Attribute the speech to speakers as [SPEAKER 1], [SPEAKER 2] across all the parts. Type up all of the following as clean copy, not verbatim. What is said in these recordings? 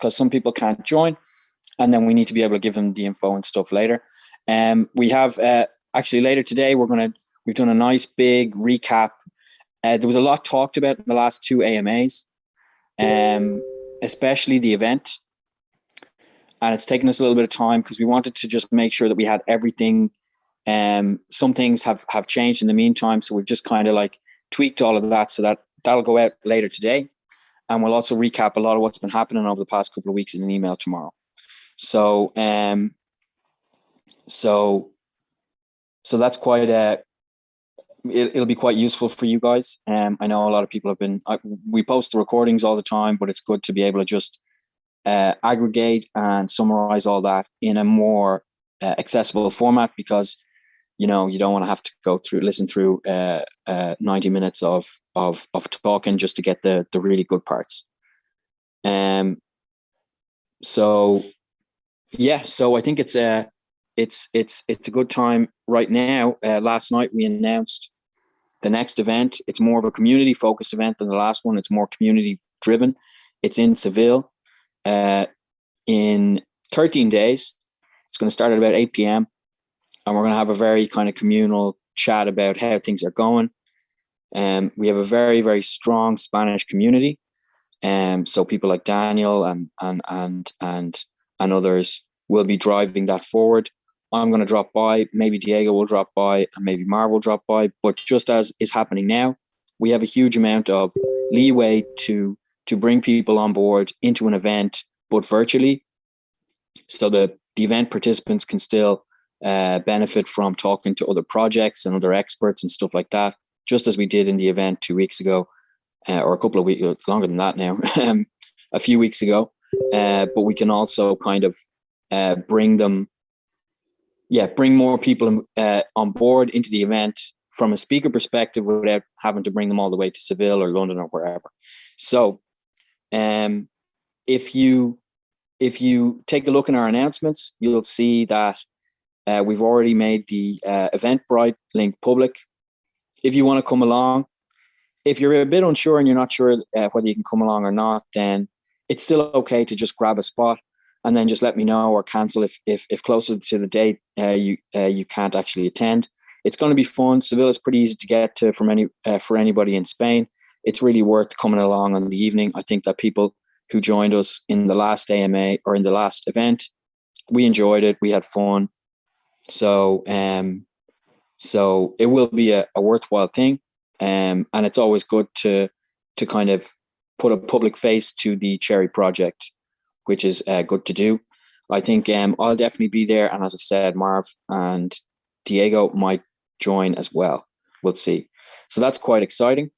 [SPEAKER 1] because some people can't join, and then we need to be able to give them the info and stuff later. We have actually later today we've done a nice big recap. There was a lot talked about in the last two AMAs, especially the event, and it's taken us a little bit of time because we wanted to just make sure that we had everything. Some things have changed in the meantime, so we've just kind of like tweaked all of that, so that'll go out later today, and we'll also recap a lot of what's been happening over the past couple of weeks in an email tomorrow. So that's quite it'll be quite useful for you guys. I know a lot of people we post the recordings all the time, but it's good to be able to just aggregate and summarize all that in a more accessible format, because you don't want to have to listen through 90 minutes of talking just to get the really good parts. So I think it's a good time right now. Last night we announced the next event. It's more of a community focused event than the last one. It's more community driven. It's in Seville in 13 days. It's going to start at about 8 p.m. and we're going to have a very kind of communal chat about how things are going. We have a very, very strong Spanish community. So people like Daniel and others will be driving that forward. I'm going to drop by, maybe Diego will drop by, and maybe Marv will drop by. But just as is happening now, we have a huge amount of leeway to bring people on board into an event, but virtually. So the event participants can still benefit from talking to other projects and other experts and stuff like that, just as we did in the event 2 weeks ago, or a couple of weeks, longer than that now, a few weeks ago. But we can also kind of bring more people on board into the event from a speaker perspective without having to bring them all the way to Seville or London or wherever. So if you take a look in our announcements, you'll see that we've already made the Eventbrite link public. If you want to come along, if you're a bit unsure and you're not sure whether you can come along or not, then it's still okay to just grab a spot and then just let me know or cancel if closer to the date you can't actually attend. It's going to be fun. Seville is pretty easy to get to for anybody in Spain. It's really worth coming along on the evening. I think that people who joined us in the last AMA or in the last event, we enjoyed it. We had fun. So it will be a worthwhile thing. And it's always good to kind of put a public face to the Cherry project, which is good to do. I think I'll definitely be there. And as I said, Marv and Diego might join as well. We'll see. So that's quite exciting.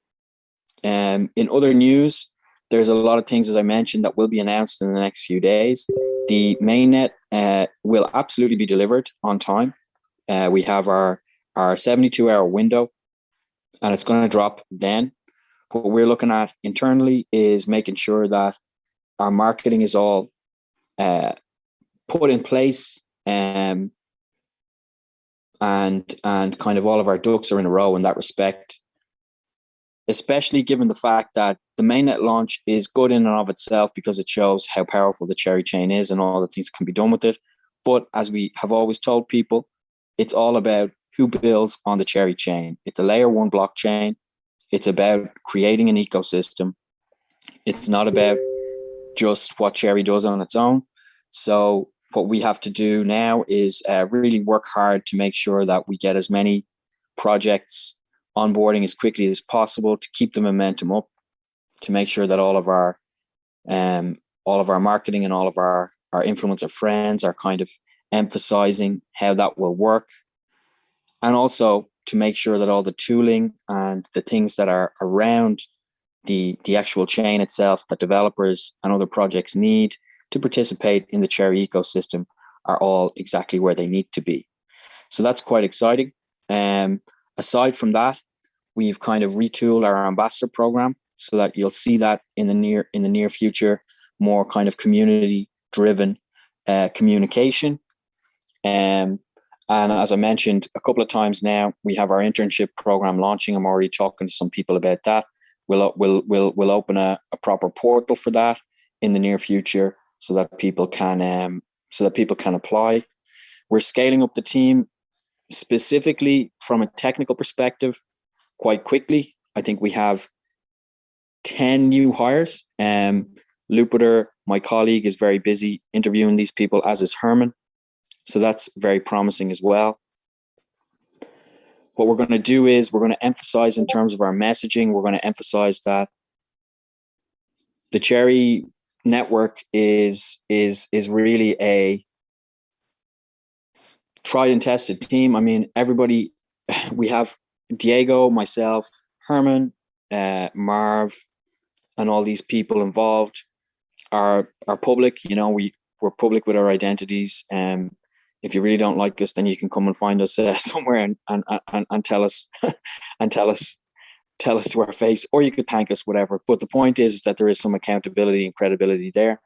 [SPEAKER 1] In other news, there's a lot of things, as I mentioned, that will be announced in the next few days. The mainnet will absolutely be delivered on time. We have our 72-hour window, and it's going to drop then. What we're looking at internally is making sure that our marketing is all put in place, and kind of all of our ducks are in a row in that respect, especially given the fact that the mainnet launch is good in and of itself because it shows how powerful the Cherry chain is and all the things that can be done with it. But as we have always told people, it's all about who builds on the Cherry chain. It's a layer one blockchain. It's about creating an ecosystem. It's not about just what Cherry does on its own. So what we have to do now is really work hard to make sure that we get as many projects onboarding as quickly as possible to keep the momentum up, to make sure that all of our marketing and all of our influencer friends are kind of emphasizing how that will work. And also to make sure that all the tooling and the things that are around the actual chain itself that developers and other projects need to participate in the Cherry ecosystem are all exactly where they need to be. So that's quite exciting. Aside from that, we've kind of retooled our ambassador program so that you'll see that in the near future, more kind of community driven communication. And as I mentioned a couple of times now, we have our internship program launching. I'm already talking to some people about that. We'll open a proper portal for that in the near future, so that people can apply. We're scaling up the team specifically from a technical perspective quite quickly. I think we have 10 new hires. Lupiter, my colleague, is very busy interviewing these people, as is Herman. So that's very promising as well. What we're going to do is we're going to emphasize in terms of our messaging, we're going to emphasize that the Cherry network is really a tried and tested team. I mean, everybody, we have Diego, myself, Herman, Marv, and all these people involved are public. We're public with our identities. If you really don't like us, then you can come and find us somewhere and tell us and tell us to our face, or you could thank us, whatever. But the point is that there is some accountability and credibility there.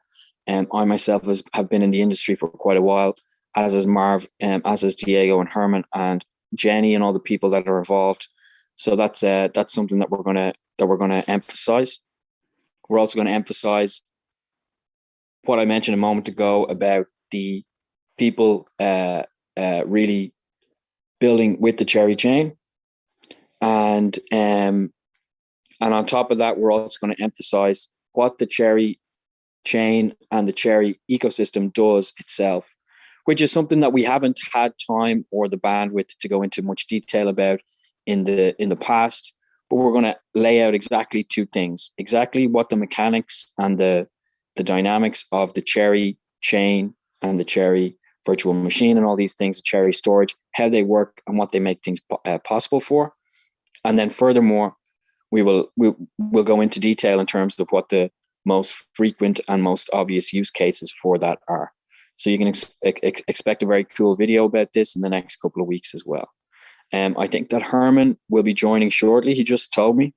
[SPEAKER 1] I myself have been in the industry for quite a while, as is Marv, as is Diego and Herman and Jenny and all the people that are involved. So that's something that we're gonna emphasize. We're also going to emphasize what I mentioned a moment ago about the people really building with the Cherry chain, and on top of that, we're also going to emphasize what the Cherry chain and the Cherry ecosystem does itself, which is something that we haven't had time or the bandwidth to go into much detail about in the past. But we're going to lay out exactly two things: exactly what the mechanics and the dynamics of the Cherry chain and the Cherry virtual machine and all these things, the Cherry storage, how they work and what they make things possible for. And then furthermore, we'll go into detail in terms of what the most frequent and most obvious use cases for that are. So you can expect a very cool video about this in the next couple of weeks as well. I think that Herman will be joining shortly. He just told me.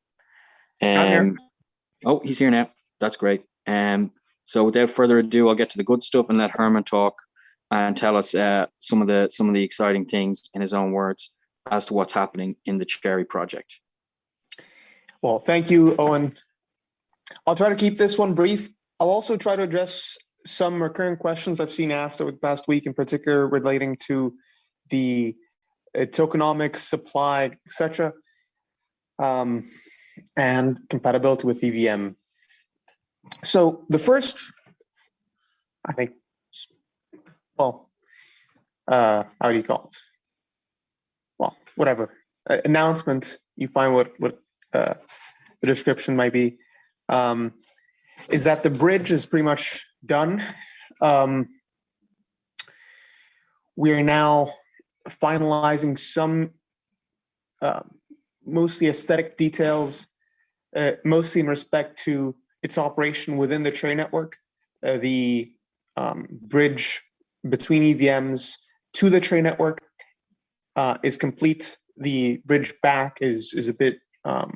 [SPEAKER 1] Oh, he's here now. That's great. So without further ado, I'll get to the good stuff and let Herman talk and tell us some of the exciting things in his own words as to what's happening in the Cherry project.
[SPEAKER 2] Well, thank you, Owen. I'll try to keep this one brief. I'll also try to address some recurring questions I've seen asked over the past week, in particular relating to the tokenomics, supply, etc., and compatibility with EVM. So the first, I think, well, how do you call it? Well, whatever. Announcement, you find what the description might be, is that the bridge is pretty much done. We are now finalizing some mostly aesthetic details, mostly in respect to its operation within the Cherry network. The bridge between EVMs to the Cherry network is complete. The bridge back is a bit, well,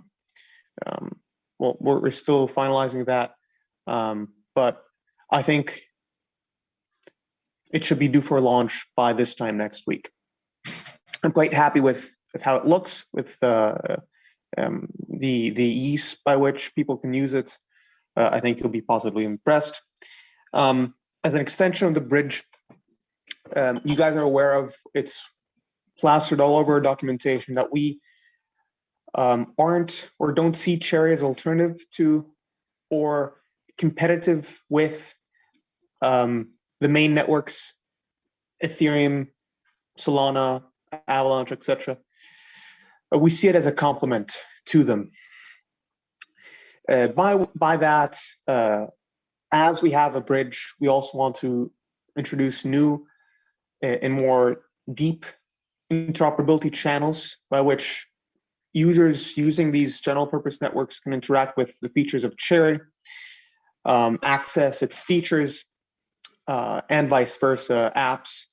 [SPEAKER 2] we're still finalizing that, but I think it should be due for launch by this time next week. I'm quite happy with how it looks, with the ease by which people can use it. I think you'll be positively impressed. As an extension of the bridge, you guys are aware of, it's plastered all over our documentation that we aren't or don't see Cherry as alternative to or competitive with the main networks, Ethereum, Solana, Avalanche, etc. We see it as a complement to them. By that, as we have a bridge, we also want to introduce new and more deep interoperability channels by which users using these general purpose networks can interact with the features of Cherry, access its features, and vice versa. Apps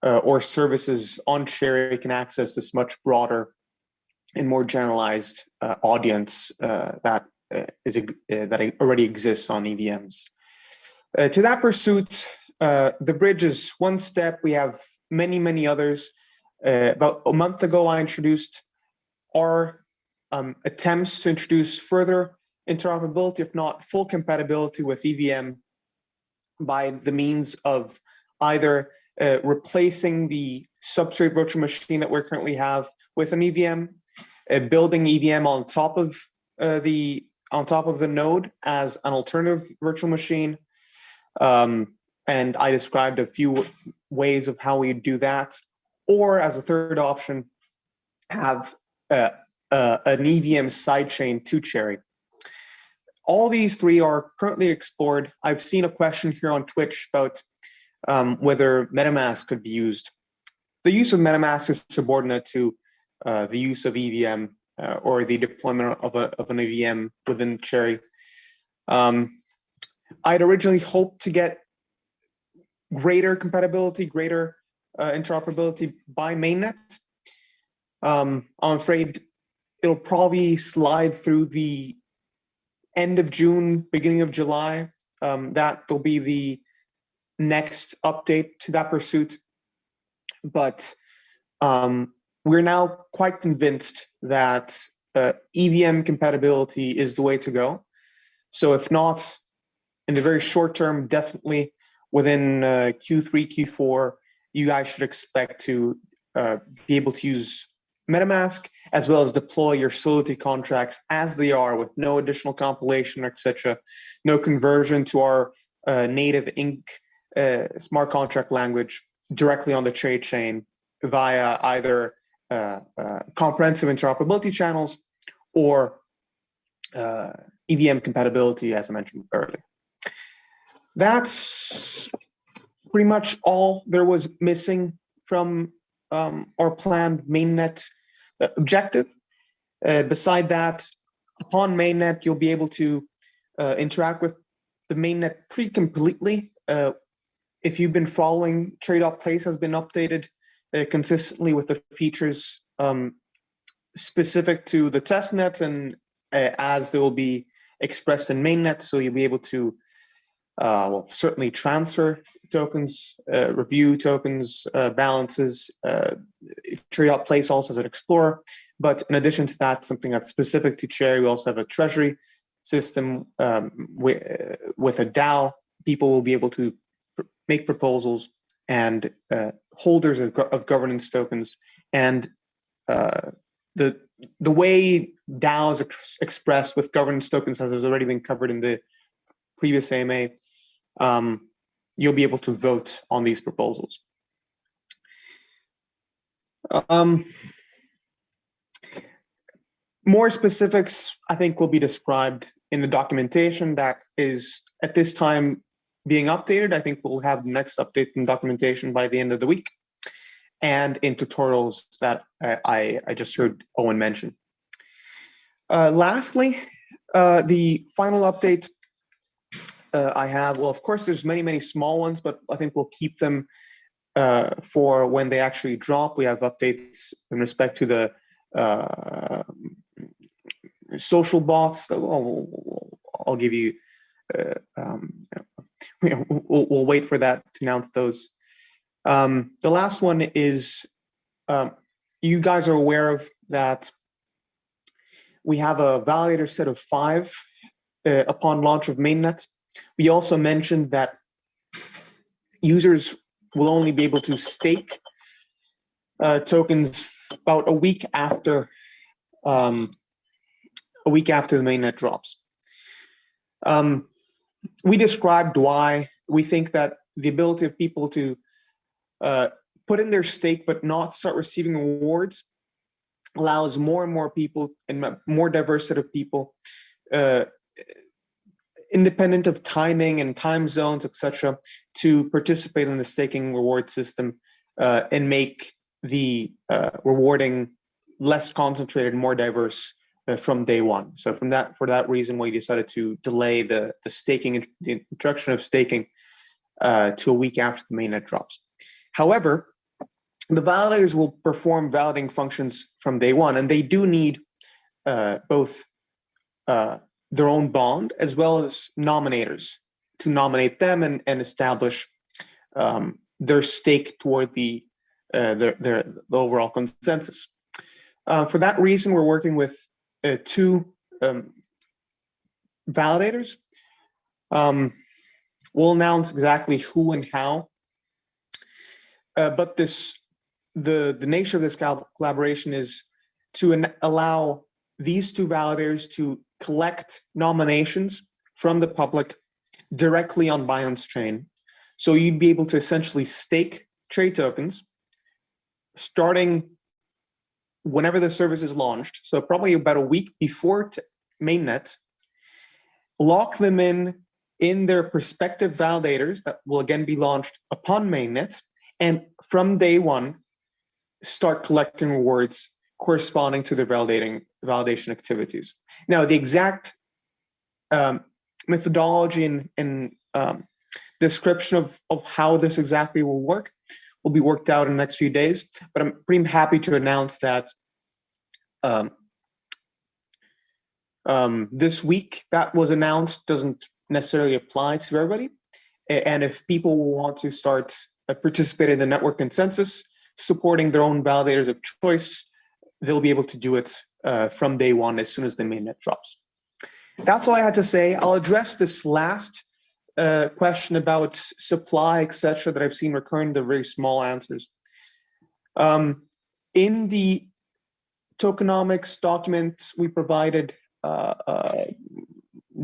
[SPEAKER 2] or services on Cherry can access this much broader and more generalized audience that already exists on EVMs. To that pursuit, the bridge is one step. We have many, many others. About a month ago, I introduced our attempts to introduce further interoperability, if not full compatibility with EVM by the means of either replacing the substrate virtual machine that we currently have with an EVM, building EVM on top of the node as an alternative virtual machine. And I described a few ways of how we do that. Or as a third option, have an EVM sidechain to Cherry. All these three are currently explored. I've seen a question here on Twitch about whether MetaMask could be used. The use of MetaMask is subordinate to the use of EVM or the deployment of an EVM within Cherry. I'd originally hoped to get greater compatibility, greater interoperability by mainnet. I'm afraid it'll probably slide through the end of June, beginning of July. That will be the next update to that pursuit. But we're now quite convinced that EVM compatibility is the way to go. So if not in the very short term, definitely within Q3, Q4, you guys should expect to be able to use MetaMask, as well as deploy your Solidity contracts as they are, with no additional compilation, etc., no conversion to our native Ink smart contract language directly on the trade chain via either comprehensive interoperability channels or EVM compatibility, as I mentioned earlier. That's pretty much all there was missing from our planned mainnet objective. Beside that, upon mainnet, you'll be able to interact with the mainnet pretty completely. If you've been following, Trade.place has been updated consistently with the features specific to the testnet and as they will be expressed in mainnet. So you'll be able to certainly transfer tokens, review tokens, balances. Trade.place also has an explorer. But in addition to that, something that's specific to Cherry, we also have a treasury system with a DAO. People will be able to make proposals, and holders of governance tokens. And the way DAOs are expressed with governance tokens, as has already been covered in the previous AMA, you'll be able to vote on these proposals. More specifics, I think, will be described in the documentation that is at this time being updated. I think we'll have the next update in documentation by the end of the week, and in tutorials that I just heard Owen mention. Lastly, the final update I have, well, of course, there's many small ones, but I think we'll keep them for when they actually drop. We have updates in respect to the social bots. I'll give you. We'll wait for that to announce those. The last one is you guys are aware of that we have a validator set of 5 upon launch of mainnet. We also mentioned that users will only be able to stake tokens about a week after the mainnet drops. We described why we think that the ability of people to put in their stake but not start receiving rewards allows more and more people, and more diverse set of people, independent of timing and time zones, etc., to participate in the staking reward system and make the rewarding less concentrated, more diverse from day one. So for that reason, we decided to delay the introduction of staking to a week after the mainnet drops. However, the validators will perform validating functions from day one, and they do need both their own bond as well as nominators to nominate them and establish their stake toward the overall consensus. For that reason, we're working with 2 validators. We'll announce exactly who and how. But the nature of this collaboration is to allow these two validators to collect nominations from the public directly on Binance chain. So you'd be able to essentially stake trade tokens starting whenever the service is launched, so probably about a week before mainnet, lock them in their prospective validators that will again be launched upon mainnet, and from day one, start collecting rewards corresponding to their validation activities. Now, the exact methodology and description of how this exactly will work will be worked out in the next few days, but I'm pretty happy to announce that this week that was announced doesn't necessarily apply to everybody. And if people want to start participating in the network consensus, supporting their own validators of choice, they'll be able to do it from day one as soon as the mainnet drops. That's all I had to say. I'll address this last question about supply, etc., that I've seen recurring. They're very small answers. In the tokenomics document we provided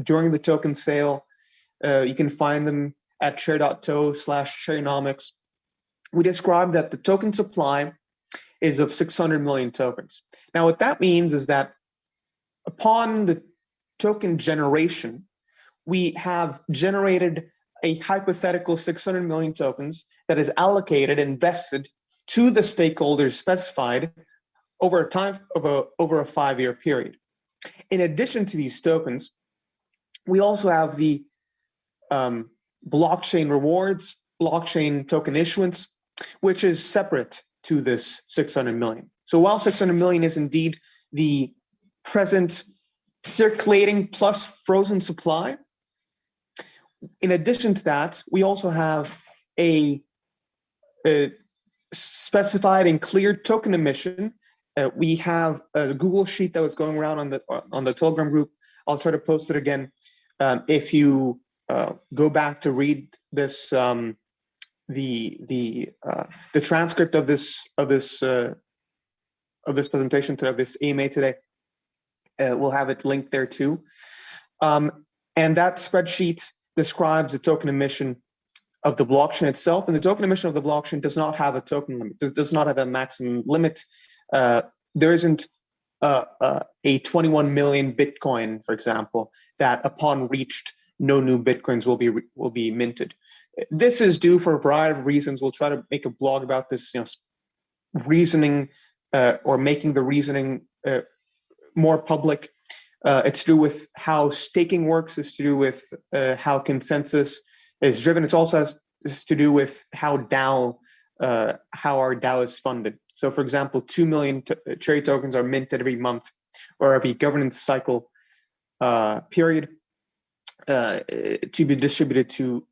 [SPEAKER 2] during the token sale, you can find them at share.to/sharenomics. We described that the token supply is of 600 million tokens. Now, what that means is that upon the token generation, we have generated a hypothetical 600 million tokens that is allocated, invested to the stakeholders specified over a time of over a 5-year period. In addition to these tokens, we also have the blockchain rewards, blockchain token issuance, which is separate to this 600 million. So while 600 million is indeed the present circulating plus frozen supply, in addition to that, we also have a specified and cleared token emission. We have a Google sheet that was going around on the Telegram group. I'll try to post it again. If you go back to read this, the transcript of this presentation today, of this AMA today, we'll have it linked there too. And that spreadsheet describes the token emission of the blockchain itself, and the token emission of the blockchain does not have a token limit. Does not have a maximum limit. There isn't a 21 million Bitcoin, for example, that upon reached, no new Bitcoins will be minted. This is due for a variety of reasons. We'll try to make a blog about this, reasoning or making the reasoning more public. It's to do with how staking works. It's to do with how consensus is driven. It's also has to do with how our DAO is funded. So, for example, 2 million cherry tokens are minted every month or every governance cycle period to be distributed to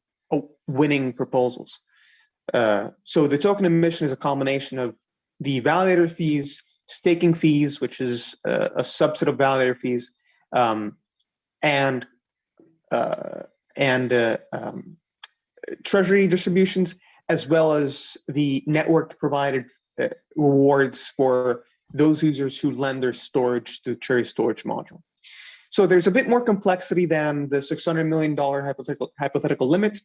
[SPEAKER 2] winning proposals. So the token emission is a combination of the validator fees, staking fees, which is a subset of validator fees, and treasury distributions, as well as the network provided rewards for those users who lend their storage to the Cherry storage module. So there's a bit more complexity than the $600 million hypothetical limit.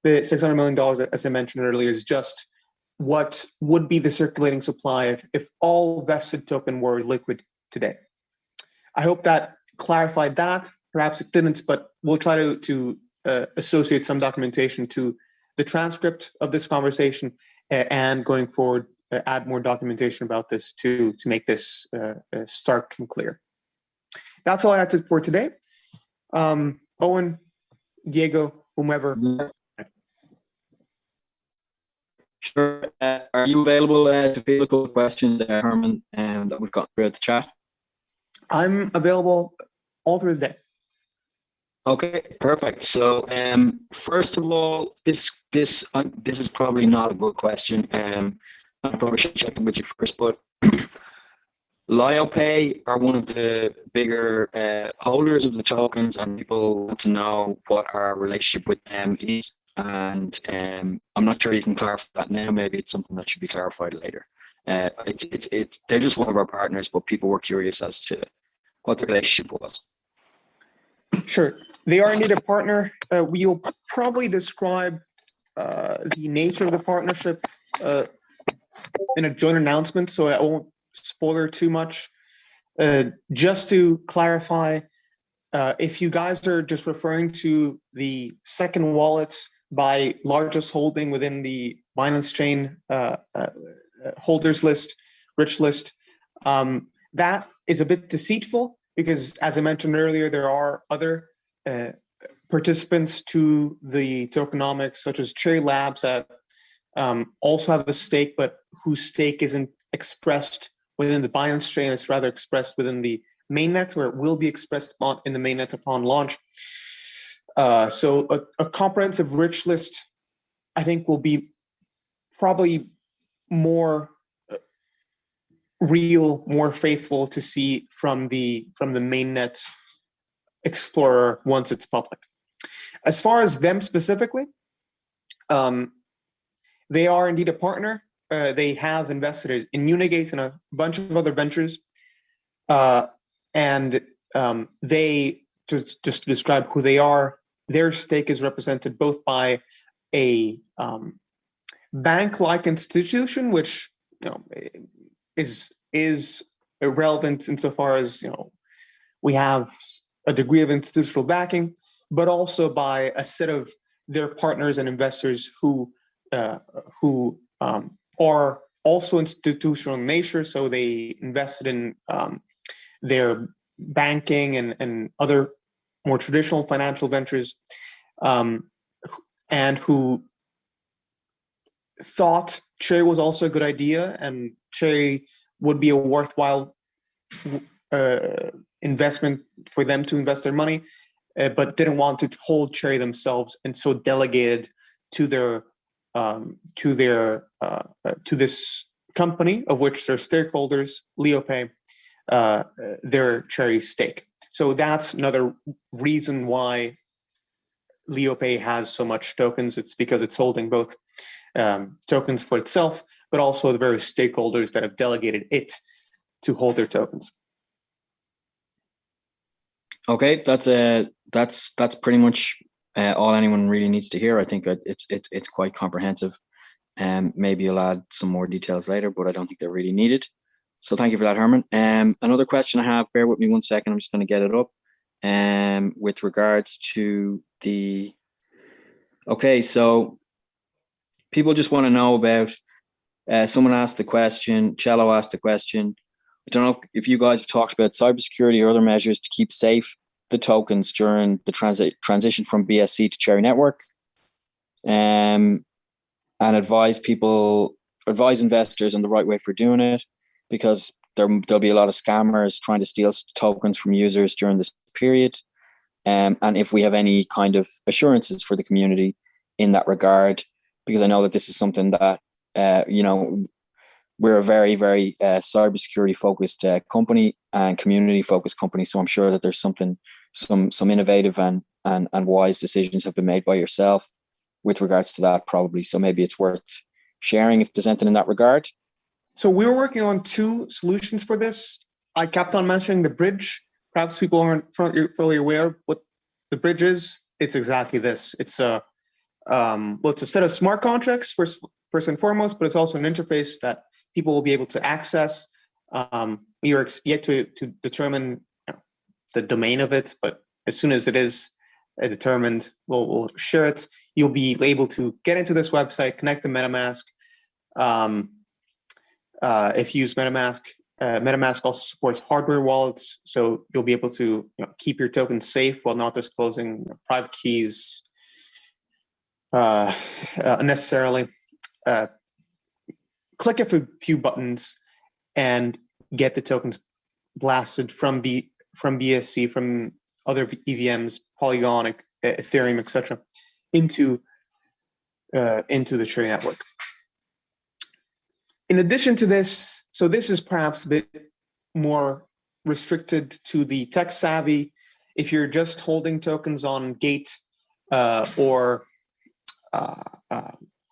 [SPEAKER 2] The $600 million, as I mentioned earlier, is just what would be the circulating supply if all vested token were liquid today. I hope that clarified that. Perhaps it didn't, but we'll try to associate some documentation to the transcript of this conversation, and going forward, add more documentation about this to make this stark and clear. That's all I had for today. Owen, Diego, whomever.
[SPEAKER 1] Sure. Are you available to field a couple of questions, Herman, that we've got throughout the chat?
[SPEAKER 2] I'm available all through the day.
[SPEAKER 1] Okay, perfect. So, first of all, this is probably not a good question. I probably should check it with you first, but LioPay are one of the bigger holders of the tokens, and people want to know what our relationship with them is. and I'm not sure you can clarify that now. Maybe it's something that should be clarified later. They're just one of our partners, but people were curious as to what the relationship was.
[SPEAKER 2] Sure. They are indeed a partner. We'll probably describe the nature of the partnership in a joint announcement, so I won't spoiler too much. Just to clarify, if you guys are just referring to the second wallet by largest holding within the Binance chain holders list, rich list, that is a bit deceitful because, as I mentioned earlier, there are other participants to the tokenomics, such as Cherry Labs, that also have a stake, but whose stake isn't expressed within the Binance chain. It's rather expressed within the mainnet, where it will be expressed in the mainnet upon launch. So a comprehensive rich list, I think, will be probably more real, more faithful to see from the mainnet explorer once it's public. As far as them specifically, they are indeed a partner. They have invested in Unigate and a bunch of other ventures. And they, just to describe who they are, their stake is represented both by a bank-like institution, which is irrelevant insofar as we have a degree of institutional backing, but also by a set of their partners and investors who are also institutional in nature. So they invested in their banking and other more traditional financial ventures, and who thought Cherry was also a good idea and Cherry would be a worthwhile investment for them to invest their money, but didn't want to hold Cherry themselves, and so delegated to this company, of which they're stakeholders, LeoPay, their Cherry stake. So that's another reason why LeoPay has so much tokens. It's because it's holding both tokens for itself, but also the various stakeholders that have delegated it to hold their tokens.
[SPEAKER 1] Okay, that's pretty much all anyone really needs to hear. I think it's quite comprehensive. Maybe you'll add some more details later, but I don't think they're really needed. So thank you for that, Herman. Another question I have, bear with me 1 second, I'm just going to get it up. With regards to the, okay, so people just want to know about, someone asked the question, Cello asked the question, I don't know if you guys have talked about cybersecurity or other measures to keep safe the tokens during the transition from BSC to Cherry Network, and advise investors on the right way for doing it, because there'll be a lot of scammers trying to steal tokens from users during this period, and if we have any kind of assurances for the community in that regard, because I know that this is something that we're a very, very cybersecurity focused company and community focused company. So I'm sure that there's some innovative and wise decisions have been made by yourself with regards to that, probably. So maybe it's worth sharing if there's anything in that regard.
[SPEAKER 2] So we were working on 2 solutions for this. I kept on mentioning the bridge. Perhaps people aren't fully aware of what the bridge is. It's exactly this. It's it's a set of smart contracts first and foremost, but it's also an interface that people will be able to access. We are yet to determine the domain of it, but as soon as it is determined, we'll share it. You'll be able to get into this website, connect to MetaMask. If you use MetaMask, MetaMask also supports hardware wallets, so you'll be able to keep your tokens safe while not disclosing private keys unnecessarily. Click a few buttons and get the tokens blasted from BSC, from other EVMs, Polygon, Ethereum, etc., into the Cherry network. In addition to this, so this is perhaps a bit more restricted to the tech savvy. If you're just holding tokens on Gate or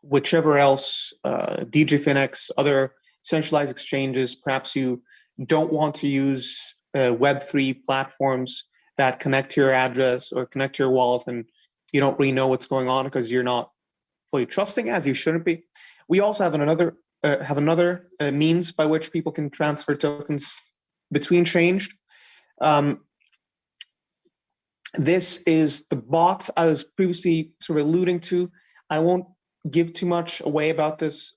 [SPEAKER 2] whichever else, DJFinX, other centralized exchanges. Perhaps you don't want to use Web3 platforms that connect to your address or connect to your wallet, and you don't really know what's going on because you're not fully trusting, as you shouldn't be. We also have another means by which people can transfer tokens between chains. This is the bot I was previously sort of alluding to. I won't give too much away about this.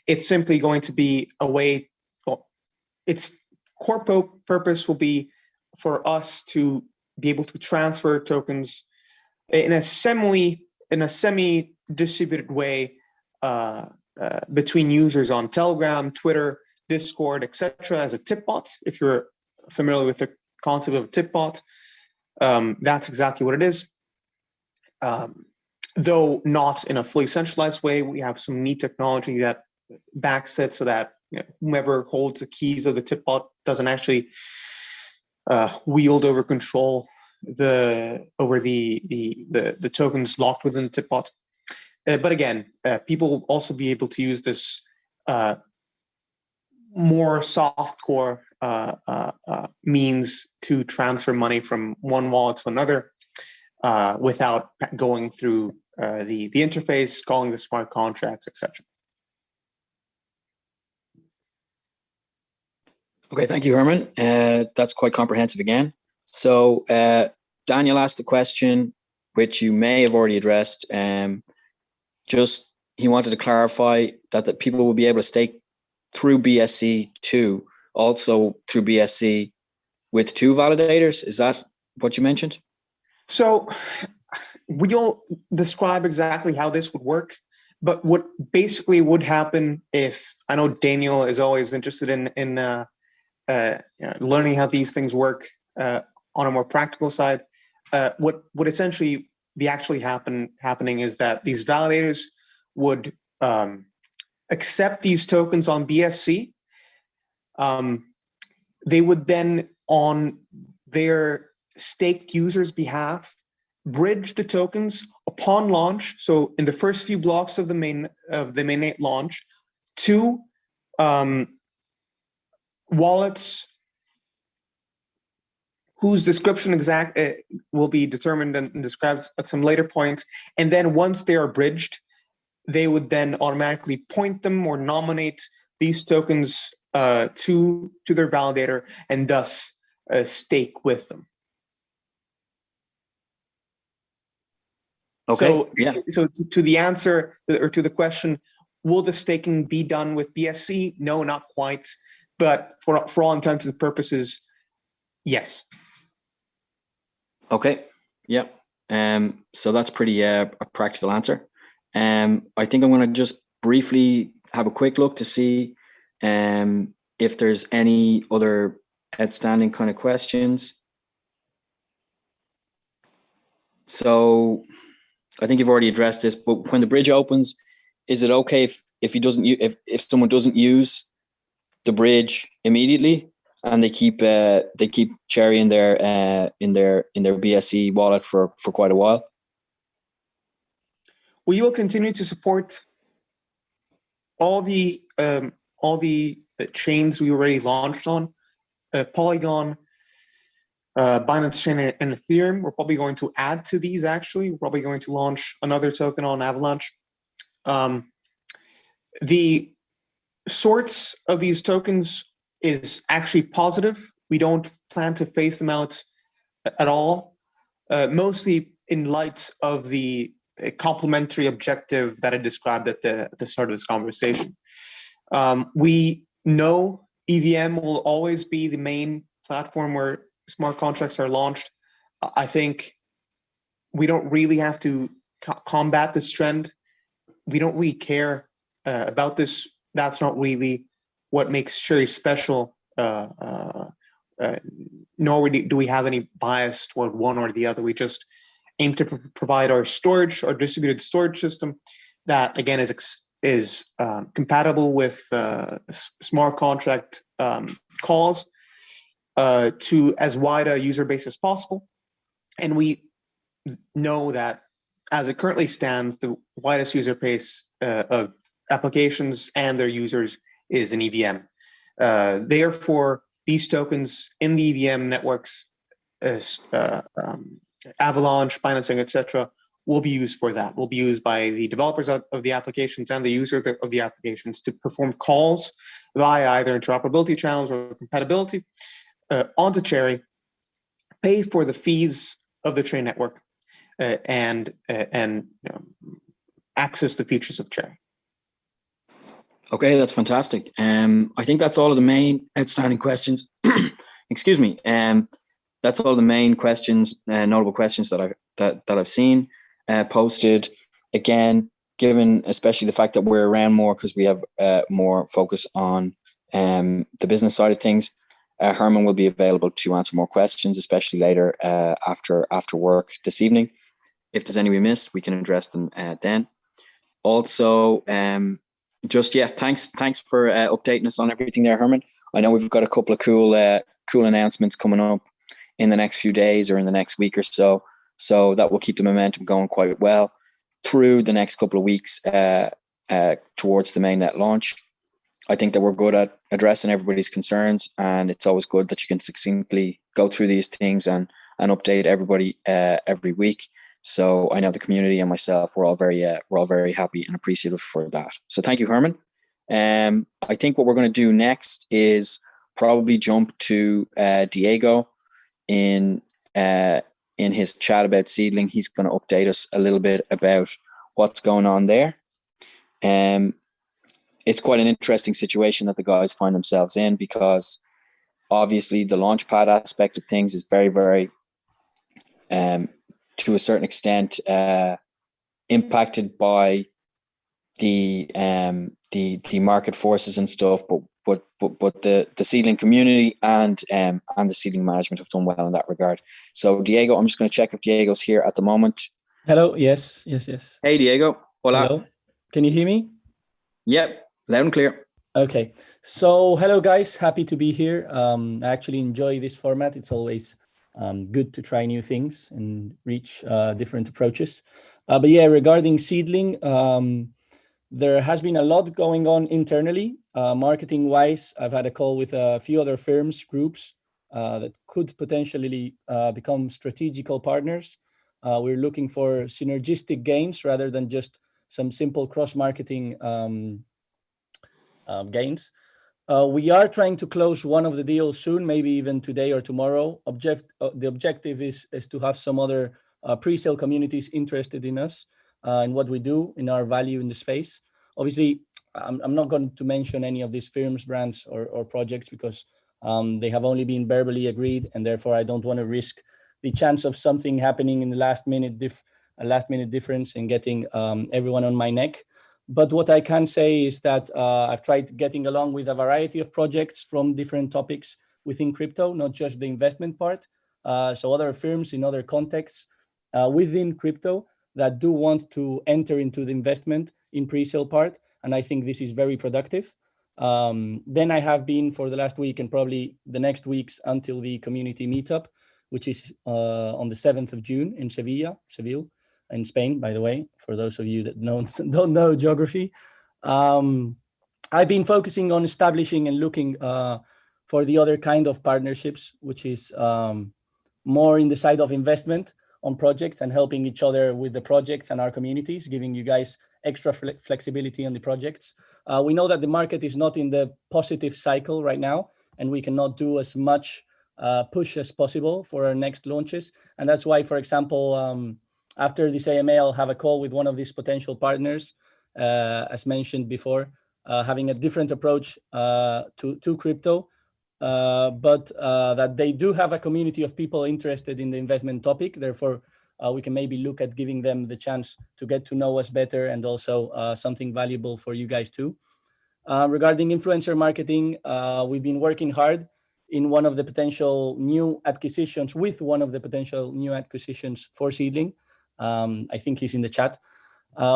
[SPEAKER 2] It's simply going to be a way, well, its core purpose will be for us to be able to transfer tokens in a semi-distributed way between users on Telegram, Twitter, Discord, etc. as a tip bot. If you're familiar with the concept of a tip bot, that's exactly what it is. Though not in a fully centralized way, we have some neat technology that backs it so that whomever holds the keys of the tip bot doesn't actually wield over control over the tokens locked within the tip bot. But again, people will also be able to use this more softcore means to transfer money from one wallet to another without going through the interface, calling the smart contracts, etc.
[SPEAKER 1] Okay, thank you, Herman. That's quite comprehensive again. So Daniel asked a question which you may have already addressed. Just he wanted to clarify that people will be able to stake through BSC too, also through BSC with two validators. Is that what you mentioned?
[SPEAKER 2] So we'll describe exactly how this would work, but what basically would happen, if I know Daniel is always interested in learning how these things work on a more practical side, what would essentially be actually happening is that these validators would accept these tokens on BSC. They would then, on their staked users' behalf, bridge the tokens upon launch. So in the first few blocks of the mainnet launch, to wallets whose description will be determined and described at some later points. And then once they are bridged, they would then automatically point them or nominate these tokens to their validator and thus stake with them.
[SPEAKER 1] Okay.
[SPEAKER 2] So to the answer, or to the question, will the staking be done with BSC? No, not quite. But for all intents and purposes, yes.
[SPEAKER 1] Okay. Yeah. So that's pretty a practical answer. I think I'm going to just briefly have a quick look to see if there's any other outstanding kind of questions. So I think you've already addressed this, but when the bridge opens, is it okay if someone doesn't use the bridge immediately and they keep cherrying in their BSC wallet for quite a while?
[SPEAKER 2] We will continue to support all the chains we already launched on, Polygon, Binance Chain, and Ethereum. We're probably going to add to these. Actually, we're probably going to launch another token on Avalanche. The sorts of these tokens is actually positive. We don't plan to phase them out at all, mostly in light of the complementary objective that I described at the start of this conversation. We know EVM will always be the main platform where smart contracts are launched. I think we don't really have to combat this trend. We don't really care about this. That's not really what makes Cherry special, nor do we have any bias toward one or the other. We just aim to provide our distributed storage system that, again, is compatible with smart contract calls to as wide a user base as possible. And we know that as it currently stands, the widest user base of applications and their users is an EVM. Therefore, these tokens in the EVM networks, Avalanche, Binance, etc., will be used for that. Will be used by the developers of the applications and the users of the applications to perform calls via either interoperability channels or compatibility onto Cherry, pay for the fees of the Chain network, and access the features of Cherry.
[SPEAKER 1] Okay, that's fantastic. I think that's all of the main outstanding questions. Excuse me. That's all the main questions, notable questions that I've seen posted. Again, given especially the fact that we're around more because we have more focus on the business side of things, Herman will be available to answer more questions, especially later after work this evening. If there's any we missed, we can address them then. Also, thanks for updating us on everything there, Herman. I know we've got a couple of cool announcements coming up in the next few days or in the next week or so. So that will keep the momentum going quite well through the next couple of weeks towards the mainnet launch. I think that we're good at addressing everybody's concerns, and it's always good that you can succinctly go through these things and update everybody every week. So I know the community and myself, we're all very happy and appreciative for that. So thank you, Herman. I think what we're going to do next is probably jump to Diego in his chat about Seedling. He's going to update us a little bit about what's going on there. It's quite an interesting situation that the guys find themselves in, because obviously the launchpad aspect of things is very, very, to a certain extent, impacted by the market forces and stuff. But the Seedling community and the Seedling management have done well in that regard. So Diego, I'm just going to check if Diego's here at the moment.
[SPEAKER 3] Hello. Yes.
[SPEAKER 1] Hey, Diego. Hola.
[SPEAKER 3] Hello. Can you hear me?
[SPEAKER 1] Yep. Loud and clear.
[SPEAKER 3] Okay. So hello, guys. Happy to be here. I actually enjoy this format. It's always good to try new things and reach different approaches. But yeah, regarding Seedling, there has been a lot going on internally. Marketing-wise, I've had a call with a few other firms, groups that could potentially become strategical partners. We're looking for synergistic gains rather than just some simple cross-marketing gains. We are trying to close one of the deals soon, maybe even today or tomorrow. The objective is to have some other pre-sale communities interested in us, in what we do, in our value in the space. Obviously, I'm not going to mention any of these firms, brands, or projects, because they have only been verbally agreed, and therefore I don't want to risk the chance of something happening in the last minute difference and getting everyone on my neck. But what I can say is that I've tried getting along with a variety of projects from different topics within crypto, not just the investment part. So other firms in other contexts within crypto that do want to enter into the investment in pre-sale part. And I think this is very productive. Then I have been for the last week and probably the next weeks until the community meetup, which is on the 7th of June in Seville, in Spain, by the way, for those of you that don't know geography. I've been focusing on establishing and looking for the other kind of partnerships, which is more in the side of investment on projects and helping each other with the projects and our communities, giving you guys extra flexibility on the projects. We know that the market is not in the positive cycle right now, and we cannot do as much push as possible for our next launches. And that's why, for example, after this AMA, I'll have a call with one of these potential partners, as mentioned before, having a different approach to crypto, but that they do have a community of people interested in the investment topic. Therefore, we can maybe look at giving them the chance to get to know us better, and also something valuable for you guys too. Regarding influencer marketing, we've been working hard in one of the potential new acquisitions for Seedling. I think he's in the chat.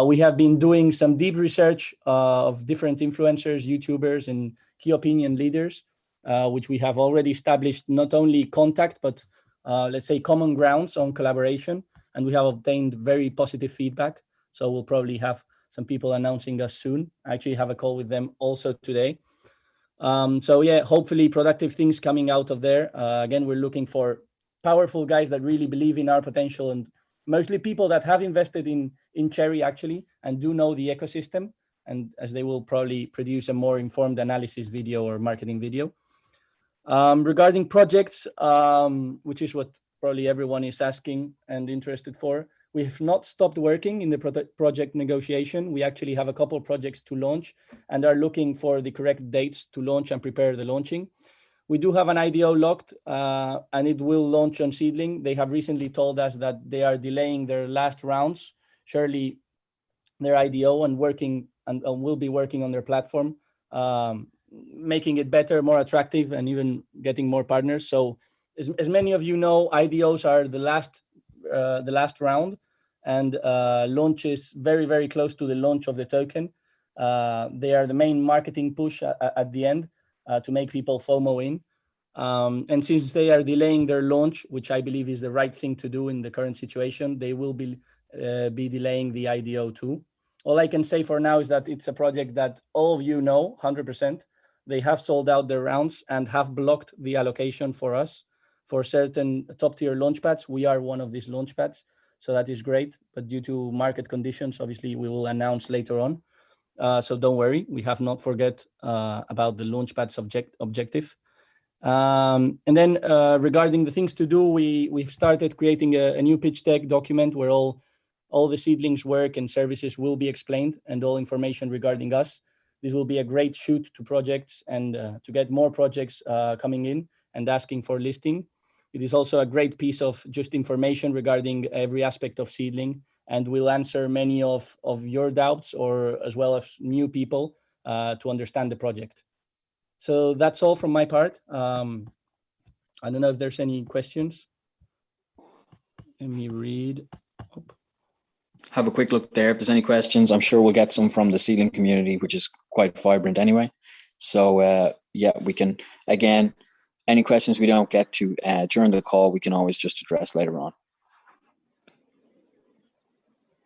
[SPEAKER 3] We have been doing some deep research of different influencers, YouTubers, and key opinion leaders, which we have already established not only contact, but let's say common grounds on collaboration. and we have obtained very positive feedback. So we'll probably have some people announcing us soon. I actually have a call with them also today. So yeah, hopefully productive things coming out of there. Again, we're looking for powerful guys that really believe in our potential, and mostly people that have invested in Cherry actually and do know the ecosystem, and as they will probably produce a more informed analysis video or marketing video. Regarding projects, which is what probably everyone is asking and interested for, we have not stopped working in the project negotiation. We actually have a couple of projects to launch and are looking for the correct dates to launch and prepare the launching. We do have an IDO locked and it will launch on Seedling. They have recently told us that they are delaying their last rounds, surely their IDO, and working and will be working on their platform, making it better, more attractive, and even getting more partners. So as many of you know, IDOs are the last round, and launch is very, very close to the launch of the token. They are the main marketing push at the end to make people FOMO in. And since they are delaying their launch, which I believe is the right thing to do in the current situation, they will be delaying the IDO too. All I can say for now is that it's a project that all of you know 100%. They have sold out their rounds and have blocked the allocation for us for certain top tier launchpads. We are one of these launchpads, so that is great. But due to market conditions, obviously we will announce later on. So don't worry, we have not forget about the launchpad's objective. And then regarding the things to do, we've started creating a new pitch deck document where all the Seedlings work and services will be explained, and all information regarding us. This will be a great shoot to projects and to get more projects coming in and asking for listing. It is also a great piece of just information regarding every aspect of Seedling, and will answer many of your doubts, or as well as new people to understand the project. So that's all from my part. I don't know if there's any questions. Let me read.
[SPEAKER 1] Have a quick look there. If there's any questions, I'm sure we'll get some from the Seedling community, which is quite vibrant anyway. So yeah, we can, again, any questions we don't get to during the call, we can always just address later on.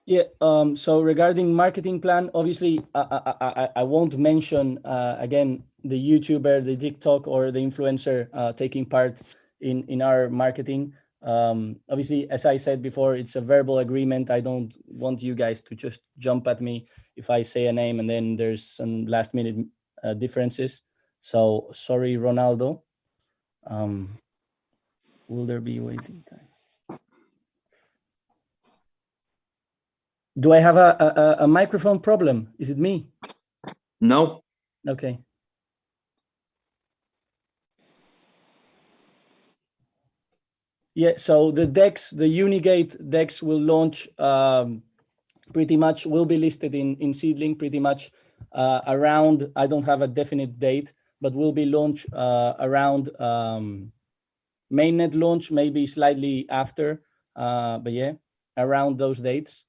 [SPEAKER 3] Yeah, so regarding marketing plan, obviously, I won't mention, again, the YouTuber, the TikTok, or the influencer taking part in our marketing. Obviously, as I said before, it's a verbal agreement. I don't want you guys to just jump at me if I say a name and then there's some last minute differences. So sorry, Ronaldo. Will there be waiting time? Do I have a microphone problem? Is it me?
[SPEAKER 1] No.
[SPEAKER 3] Okay. Yeah, so the DEX, the Unigate DEX will launch pretty much, will be listed in Seedling pretty much around, I don't have a definite date, but will be launched around mainnet launch, maybe slightly after, but yeah, around those dates.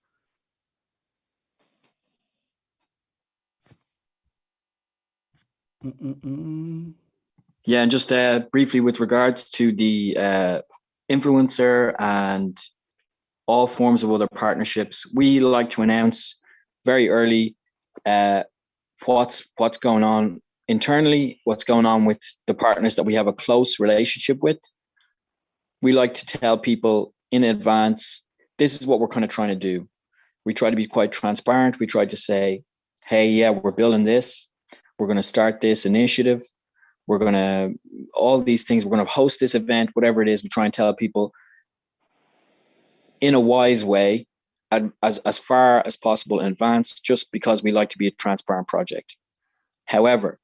[SPEAKER 1] Yeah, and just briefly with regards to the influencer and all forms of other partnerships, we like to announce very early what's going on internally, what's going on with the partners that we have a close relationship with. We like to tell people in advance, this is what we're kind of trying to do. We try to be quite transparent. We try to say, hey, yeah, we're building this. We're going to start this initiative. We're going to, all these things, we're going to host this event, whatever it is. We try and tell people in a wise way, as far as possible in advance, just because we like to be a transparent project. However,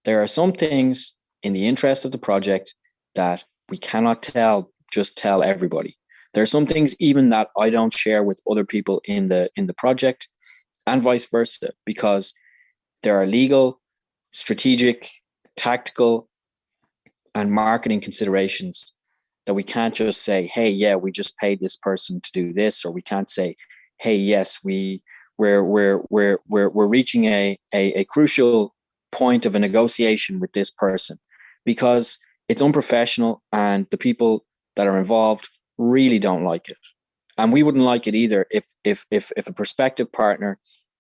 [SPEAKER 1] there are some things in the interest of the project that we cannot just tell everybody. There are some things even that I don't share with other people in the project, and vice versa, because there are legal, strategic, tactical, and marketing considerations that we can't just say, hey, yeah, we just paid this person to do this, or we can't say, hey, yes, we're reaching a crucial point of a negotiation with this person, because it's unprofessional and the people that are involved really don't like it. And we wouldn't like it either if a prospective partner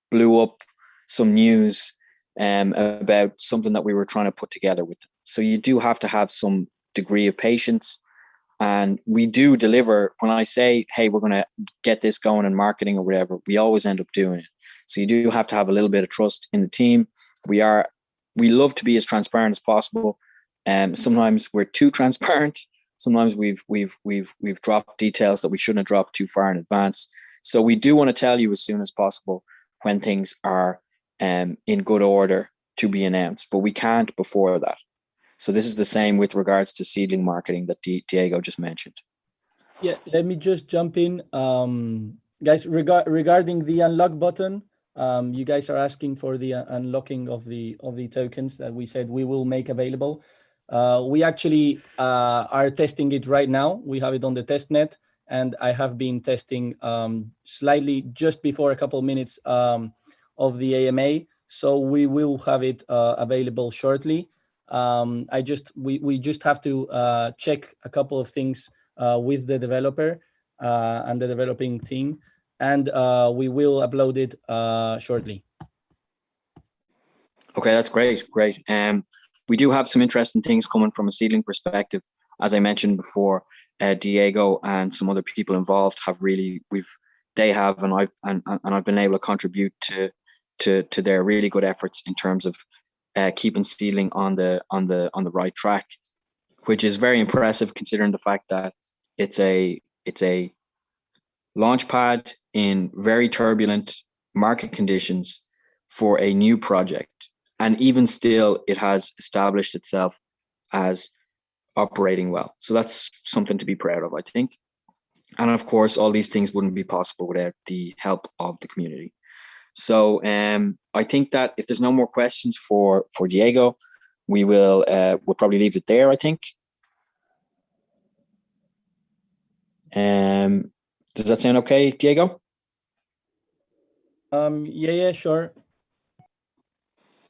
[SPEAKER 1] blew up some news about something that we were trying to put together with them. So you do have to have some degree of patience. And we do deliver. When I say, hey, we're going to get this going in marketing or whatever, we always end up doing it. So you do have to have a little bit of trust in the team. We love to be as transparent as possible. Sometimes we're too transparent. Sometimes we've dropped details that we shouldn't have dropped too far in advance. So we do want to tell you as soon as possible when things are in good order to be announced, but we can't before that. So this is the same with regards to seedling marketing that Diego just mentioned.
[SPEAKER 3] Yeah, let me just jump in. Guys, regarding the unlock button, you guys are asking for the unlocking of the tokens that we said we will make available. We actually are testing it right now. We have it on the test net, and I have been testing slightly just before a couple minutes of the AMA. So we will have it available shortly. We just have to check a couple of things with the developer and the developing team, and we will upload it shortly.
[SPEAKER 1] Okay, that's great. We do have some interesting things coming from a seedling perspective. As I mentioned before, Diego and some other people involved have really I've been able to contribute to their really good efforts in terms of keeping seedling on the right track, which is very impressive considering the fact that it's a launch pad in very turbulent market conditions for a new project. And even still, it has established itself as operating well. So that's something to be proud of, I think. And of course, all these things wouldn't be possible without the help of the community. So I think that if there's no more questions for Diego, we'll probably leave it there, I think. Does that sound okay, Diego?
[SPEAKER 3] Yeah, sure.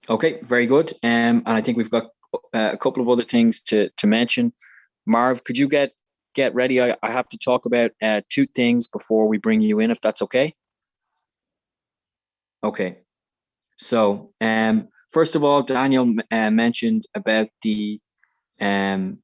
[SPEAKER 1] Okay, very good. And I think we've got a couple of other things to mention. Marv, could you get ready? I have to talk about two things before we bring you in, if that's okay. Okay. So, first of all, Daniel mentioned about the Unigate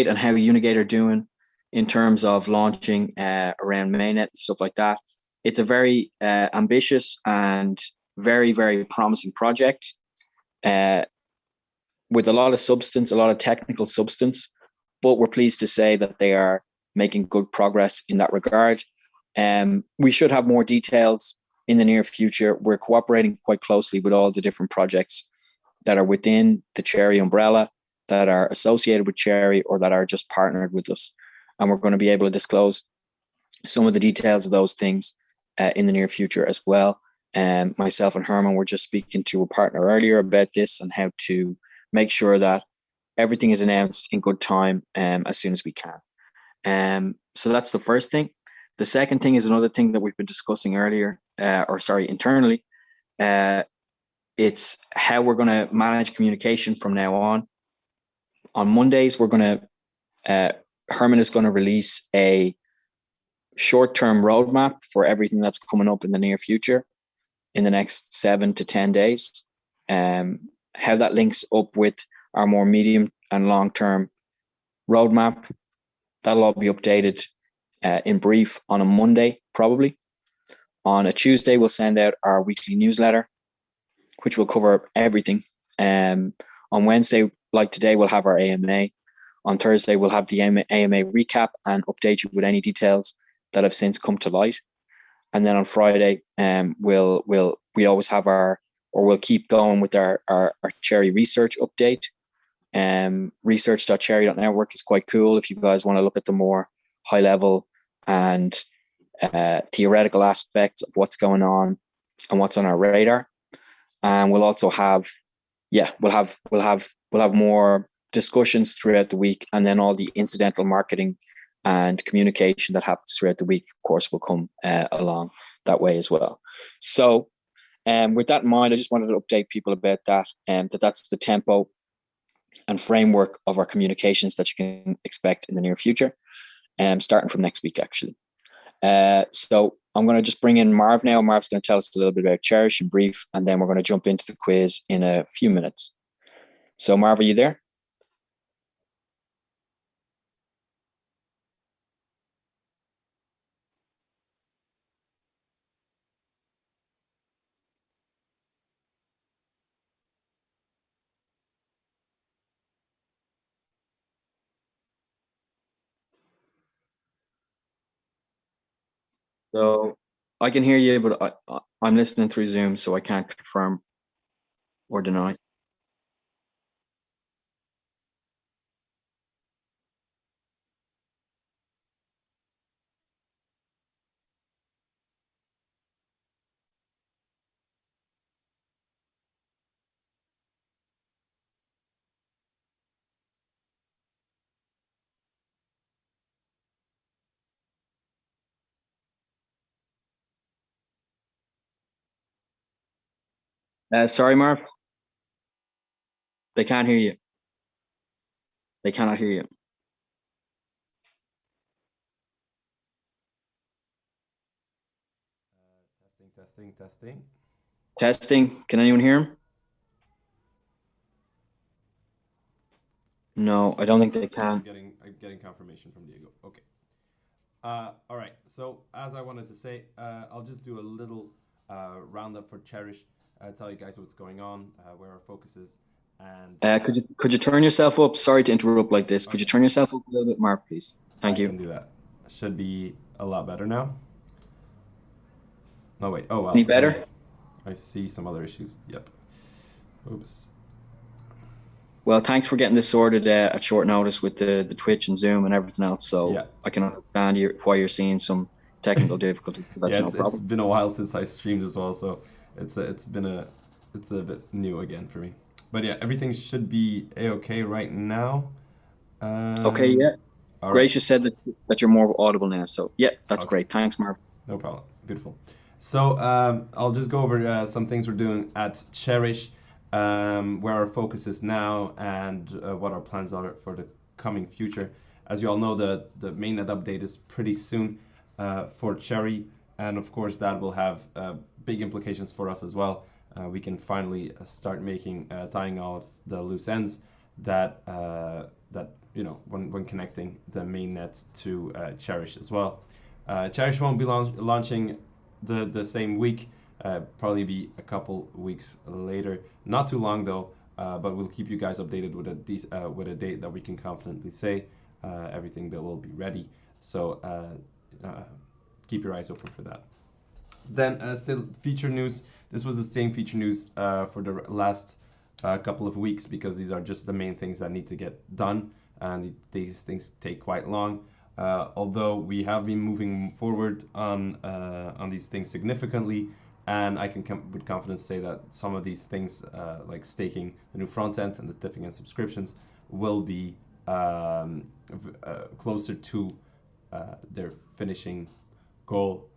[SPEAKER 1] and how Unigate are doing in terms of launching around mainnet and stuff like that. It's a very ambitious and very, very promising project with a lot of substance, a lot of technical substance, but we're pleased to say that they are making good progress in that regard. We should have more details in the near future. We're cooperating quite closely with all the different projects that are within the Cherry umbrella, that are associated with Cherry, or that are just partnered with us. And we're going to be able to disclose some of the details of those things in the near future as well. Myself and Herman were just speaking to a partner earlier about this and how to make sure that everything is announced in good time as soon as we can. So that's the first thing. The second thing is another thing that we've been discussing earlier, internally. It's how we're going to manage communication from now on. On Mondays, Herman is going to release a short-term roadmap for everything that's coming up in the near future in the next 7 to 10 days. How that links up with our more medium and long-term roadmap, that'll all be updated in brief on a Monday, probably. On a Tuesday, we'll send out our weekly newsletter, which will cover everything. On Wednesday, like today, we'll have our AMA. On Thursday, we'll have the AMA recap and update you with any details that have since come to light. And then on Friday, we always have we'll keep going with our Cherry research update. Research.cherry.network is quite cool if you guys want to look at the more high level and theoretical aspects of what's going on and what's on our radar. And we'll also have more discussions throughout the week, and then all the incidental marketing and communication that happens throughout the week, of course, will come along that way as well. So with that in mind, I just wanted to update people about that, and that's the tempo and framework of our communications that you can expect in the near future, starting from next week, actually. So I'm going to just bring in Marv now. Marv's going to tell us a little bit about Cherish in brief, and then we're going to jump into the quiz in a few minutes. So Marv, are you there? So I can hear you, but I'm listening through Zoom, so I can't confirm or deny. Sorry, Marv. They can't hear you. They cannot hear you.
[SPEAKER 4] Testing.
[SPEAKER 1] Testing. Can anyone hear him? No, I don't think they can.
[SPEAKER 4] I'm getting confirmation from Diego. Okay. All right. So as I wanted to say, I'll just do a little roundup for Cherish. Tell you guys what's going on, where our focus is, and
[SPEAKER 1] could you turn yourself up? Sorry to interrupt like this. Could you turn yourself up a little bit, Marv, please? Thank you.
[SPEAKER 4] I can do that. Should be a lot better now. No wait. Oh well.
[SPEAKER 1] Any better?
[SPEAKER 4] I see some other issues. Yep. Oops.
[SPEAKER 1] Well, thanks for getting this sorted at short notice with the Twitch and Zoom and everything else. So
[SPEAKER 4] Yeah.
[SPEAKER 1] I can understand why you're seeing some technical difficulties. That's no problem.
[SPEAKER 4] It's been a while since I streamed as well, so it's a bit new again for me. But yeah, everything should be a-okay right now.
[SPEAKER 1] Okay, yeah.
[SPEAKER 4] All right.
[SPEAKER 1] Gracious said that you're more audible now. So yeah, that's great. Thanks, Marv.
[SPEAKER 4] No problem. Beautiful. So I'll just go over some things we're doing at Cherish, where our focus is now, and what our plans are for the coming future. As you all know, the mainnet update is pretty soon for Cherry, and of course that will have big implications for us as well. We can finally start tying off the loose ends that when connecting the mainnet to Cherish as well. Cherish won't be launching the same week, probably be a couple weeks later. Not too long though, but we'll keep you guys updated with a date that we can confidently say everything that will be ready. So keep your eyes open for that. Then still feature news. This was the same feature news for the last couple of weeks, because these are just the main things that need to get done, and these things take quite long. Although we have been moving forward on these things significantly, and I can with confidence say that some of these things, like staking the new front end and the tipping and subscriptions, will be closer to their finishing goal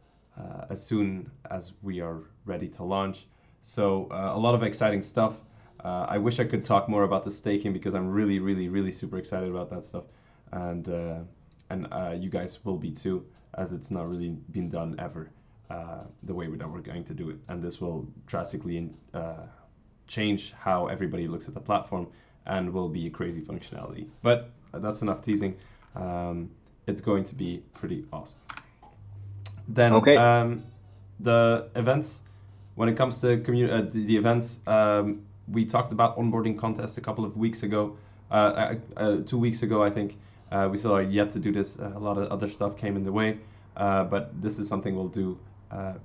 [SPEAKER 4] as soon as we are ready to launch. So a lot of exciting stuff. I wish I could talk more about the staking, because I'm really, really, really super excited about that stuff, and you guys will be too, as it's not really been done ever the way that we're going to do it, and this will drastically change how everybody looks at the platform, and will be a crazy functionality. But that's enough teasing. It's going to be pretty awesome. Then the events. When it comes to the events, we talked about onboarding contest a couple of weeks ago, 2 weeks ago, I think. We still are yet to do this. A lot of other stuff came in the way, but this is something we'll do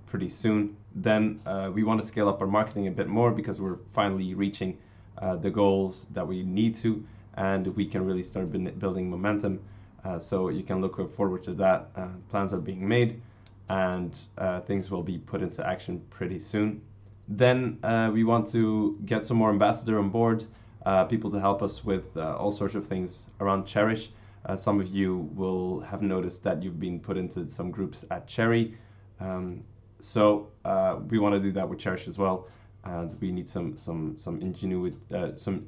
[SPEAKER 4] pretty soon. Then we want to scale up our marketing a bit more, because we're finally reaching the goals that we need to, and we can really start building momentum. So you can look forward to that. Plans are being made, and things will be put into action pretty soon. Then we want to get some more ambassador on board, people to help us with all sorts of things around Cherish. Some of you will have noticed that you've been put into some groups at Cherry. So we want to do that with Cherish as well, and we need some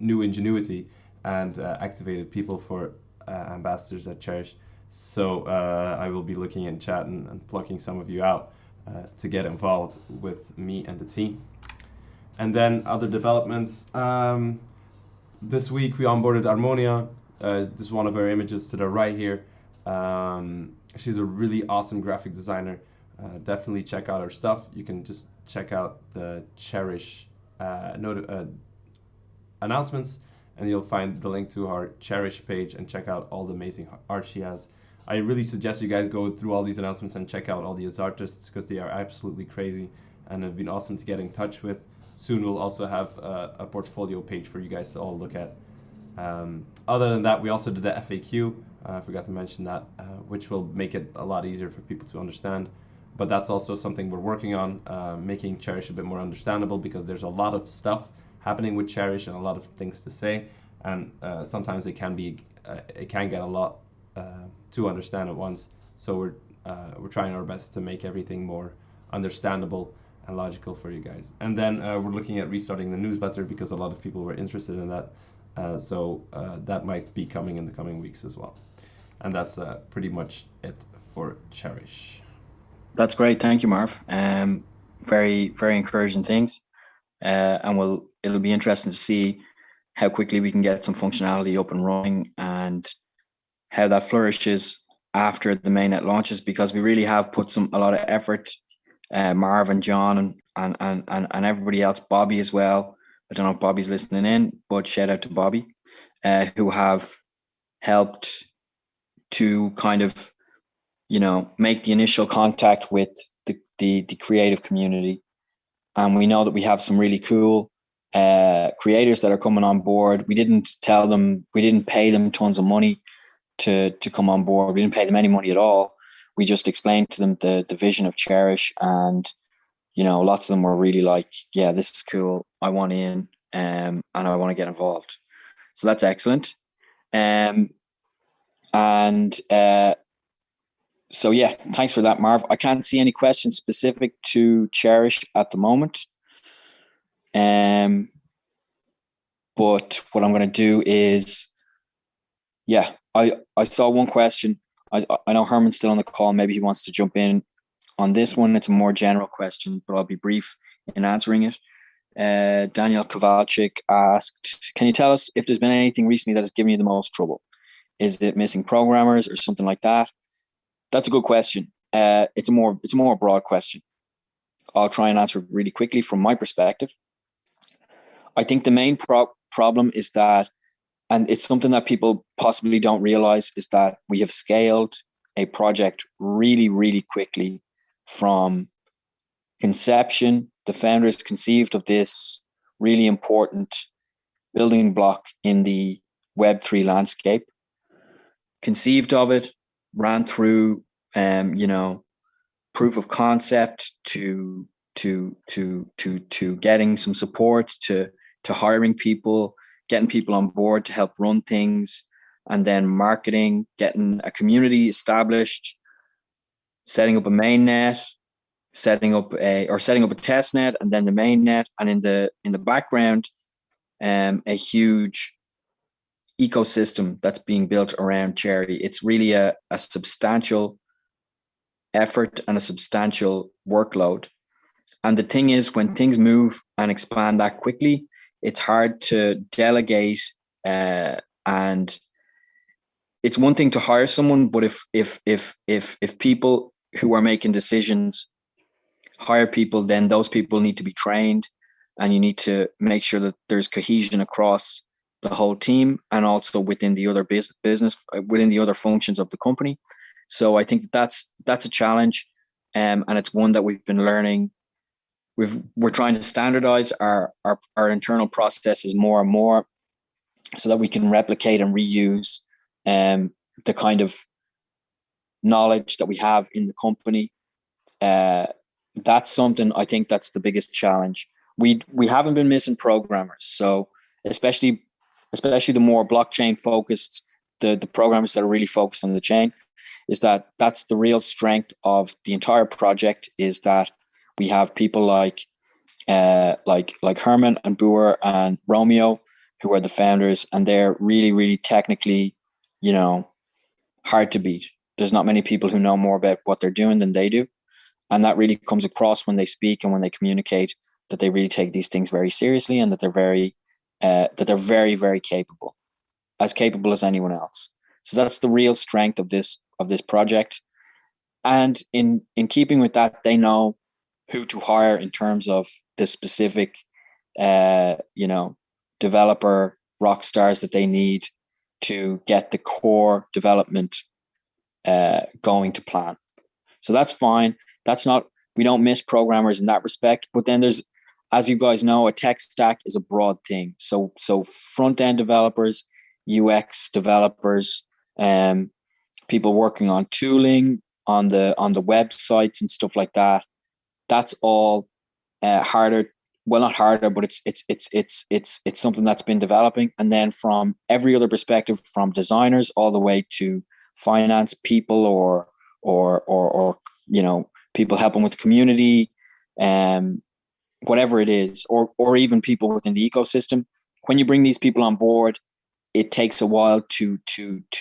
[SPEAKER 4] new ingenuity and activated people for ambassadors at Cherish. So I will be looking in chat and plucking some of you out to get involved with me and the team. And then other developments. This week we onboarded Harmonia. This is one of her images to the right here. She's a really awesome graphic designer. Definitely check out her stuff. You can just check out the Cherish announcements, and you'll find the link to her Cherish page and check out all the amazing art she has. I really suggest you guys go through all these announcements and check out all these artists because they are absolutely crazy and have been awesome to get in touch with. Soon we'll also have a portfolio page for you guys to all look at. Other than that, we also did the FAQ. I forgot to mention that, which will make it a lot easier for people to understand. But that's also something we're working on, making Cherish a bit more understandable, because there's a lot of stuff happening with Cherish and a lot of things to say, and sometimes it can get a lot to understand at once. So we're trying our best to make everything more understandable and logical for you guys. And then we're looking at restarting the newsletter because a lot of people were interested in that. So that might be coming in the coming weeks as well. And that's pretty much it for Cherish.
[SPEAKER 1] That's great. Thank you, Marv. Very, very encouraging things. And it'll be interesting to see how quickly we can get some functionality up and running and how that flourishes after the mainnet launches, because we really have put a lot of effort, Marv and John and everybody else, Bobby as well. I don't know if Bobby's listening in, but shout out to Bobby, who have helped to kind of, make the initial contact with the creative community. And we know that we have some really cool creators that are coming on board. We didn't pay them tons of money to come on board. We didn't pay them any money at all. We just explained to them the vision of Cherish, and lots of them were really like, yeah, this is cool. I want in, and I want to get involved. So that's excellent. So yeah, thanks for that, Marv. I can't see any questions specific to Cherish at the moment. But what I'm going to do is, yeah, I saw one question. I know Herman's still on the call. Maybe he wants to jump in on this one. It's a more general question, but I'll be brief in answering it. Daniel Kowalczyk asked, can you tell us if there's been anything recently that has given you the most trouble? Is it missing programmers or something like that? That's a good question. It's a more broad question. I'll try and answer it really quickly from my perspective. I think the main problem is that, and it's something that people possibly don't realize, is that we have scaled a project really, really quickly from conception. The founders conceived of this really important building block in the Web3 landscape, conceived of it, ran through, proof of concept to getting some support, to hiring people, getting people on board to help run things, and then marketing, getting a community established, setting up a mainnet, setting up a test net, and then the mainnet, and in the background, a huge ecosystem that's being built around Cherry. It's really a substantial effort and a substantial workload. And the thing is, when things move and expand that quickly, it's hard to delegate. And it's one thing to hire someone, but if people who are making decisions hire people, then those people need to be trained, and you need to make sure that there's cohesion across the whole team and also within the other business, within the other functions of the company. So I think that's a challenge, and it's one that we've been learning. We're trying to standardize our internal processes more and more, so that we can replicate and reuse the kind of knowledge that we have in the company. That's something, I think that's the biggest challenge. We haven't been missing programmers, so especially the more blockchain focused, the programmers that are really focused on the chain, that's the real strength of the entire project, is that we have people like Herman and Boer and Romeo, who are the founders, and they're really, really technically, hard to beat. There's not many people who know more about what they're doing than they do. And that really comes across when they speak and when they communicate, that they really take these things very seriously, and that they're very, very capable as anyone else. So that's the real strength of this project. And in keeping with that, they know who to hire in terms of the specific, developer rock stars that they need to get the core development going to plan. So that's fine. We don't miss programmers in that respect. But then there's, as you guys know, a tech stack is a broad thing. So front end developers, UX developers, people working on tooling on the websites and stuff like that. That's all harder. Well, not harder, but it's something that's been developing. And then from every other perspective, from designers all the way to finance people, or people helping with the community, whatever it is, or even people within the ecosystem. When you bring these people on board, it takes a while to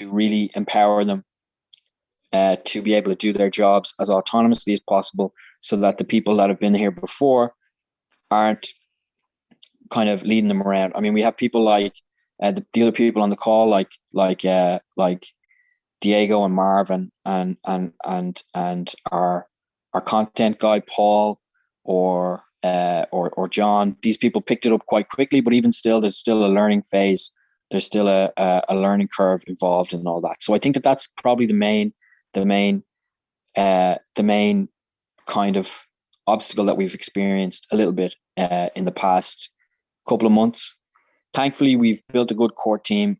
[SPEAKER 1] really empower them to be able to do their jobs as autonomously as possible, so that the people that have been here before aren't kind of leading them around. I mean, we have people like the other people on the call, like Diego and Marv and our content guy Paul, or John. These people picked it up quite quickly, but even still, there's still a learning phase. There's still a learning curve involved in all that. So I think that's probably the main kind of obstacle that we've experienced a little bit in the past couple of months. Thankfully, we've built a good core team,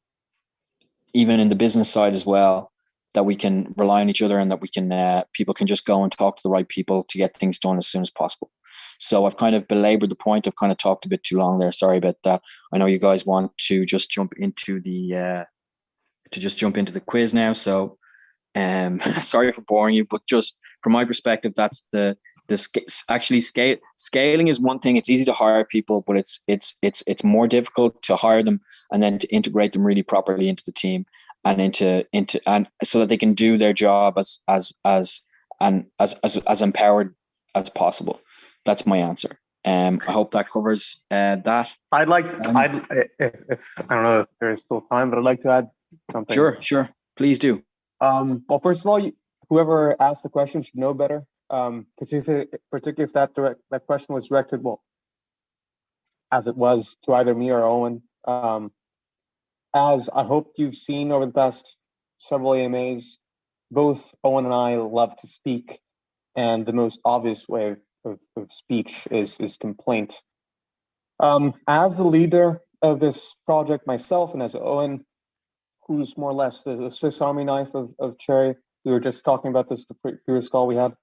[SPEAKER 1] even in the business side as well, that we can rely on each other, and that we can people can just go and talk to the right people to get things done as soon as possible. So I've kind of belabored the point. I've kind of talked a bit too long there. Sorry about that. I know you guys want to just jump into the quiz now. So sorry for boring you, but just from my perspective, that's scaling is one thing. It's easy to hire people, but it's more difficult to hire them and then to integrate them really properly into the team, and into so that they can do their job as empowered as possible. That's my answer. I hope that covers that.
[SPEAKER 2] I don't know if there's still time, but I'd like to add something.
[SPEAKER 1] Sure. Please do.
[SPEAKER 2] Well, first of all, whoever asked the question should know better. Particularly if that question was directed, well, as it was, to either me or Owen. As I hope you've seen over the past several AMAs, both Owen and I love to speak, and the most obvious way of speech is complaint. As the leader of this project myself, and as Owen, who's more or less the Swiss Army knife of Cherry, we were just talking about this the previous call we had.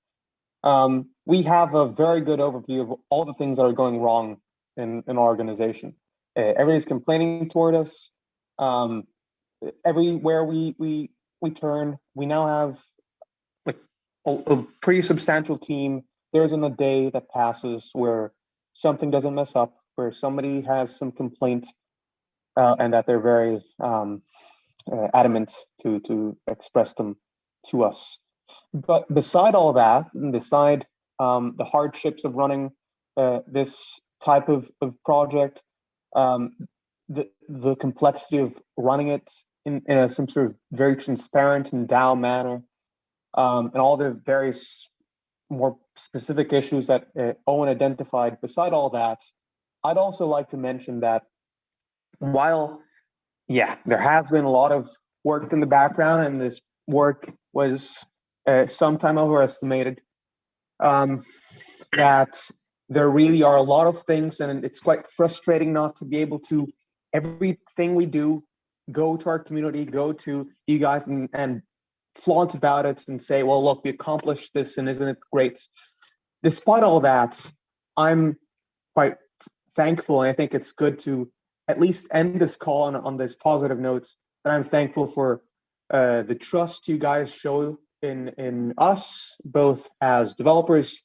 [SPEAKER 2] We have a very good overview of all the things that are going wrong in our organization. Everybody's complaining toward us. Everywhere we turn, we now have like a pretty substantial team. There isn't a day that passes where something doesn't mess up, where somebody has some complaint, and that they're very adamant to express them to us. But beside all that, and beside the hardships of running this type of project, the complexity of running it in some sort of very transparent and DAO manner, and all the various more specific issues that Owen identified. Beside all that, I'd also like to mention that while, there has been a lot of work in the background, and this work was sometime overestimated, that there really are a lot of things, and it's quite frustrating not to be able to, everything we do, go to our community, go to you guys and flaunt about it and say, well, look, we accomplished this, and isn't it great? Despite all that, I'm quite thankful, and I think it's good to at least end this call on this positive notes, that I'm thankful for the trust you guys show in us, both as developers,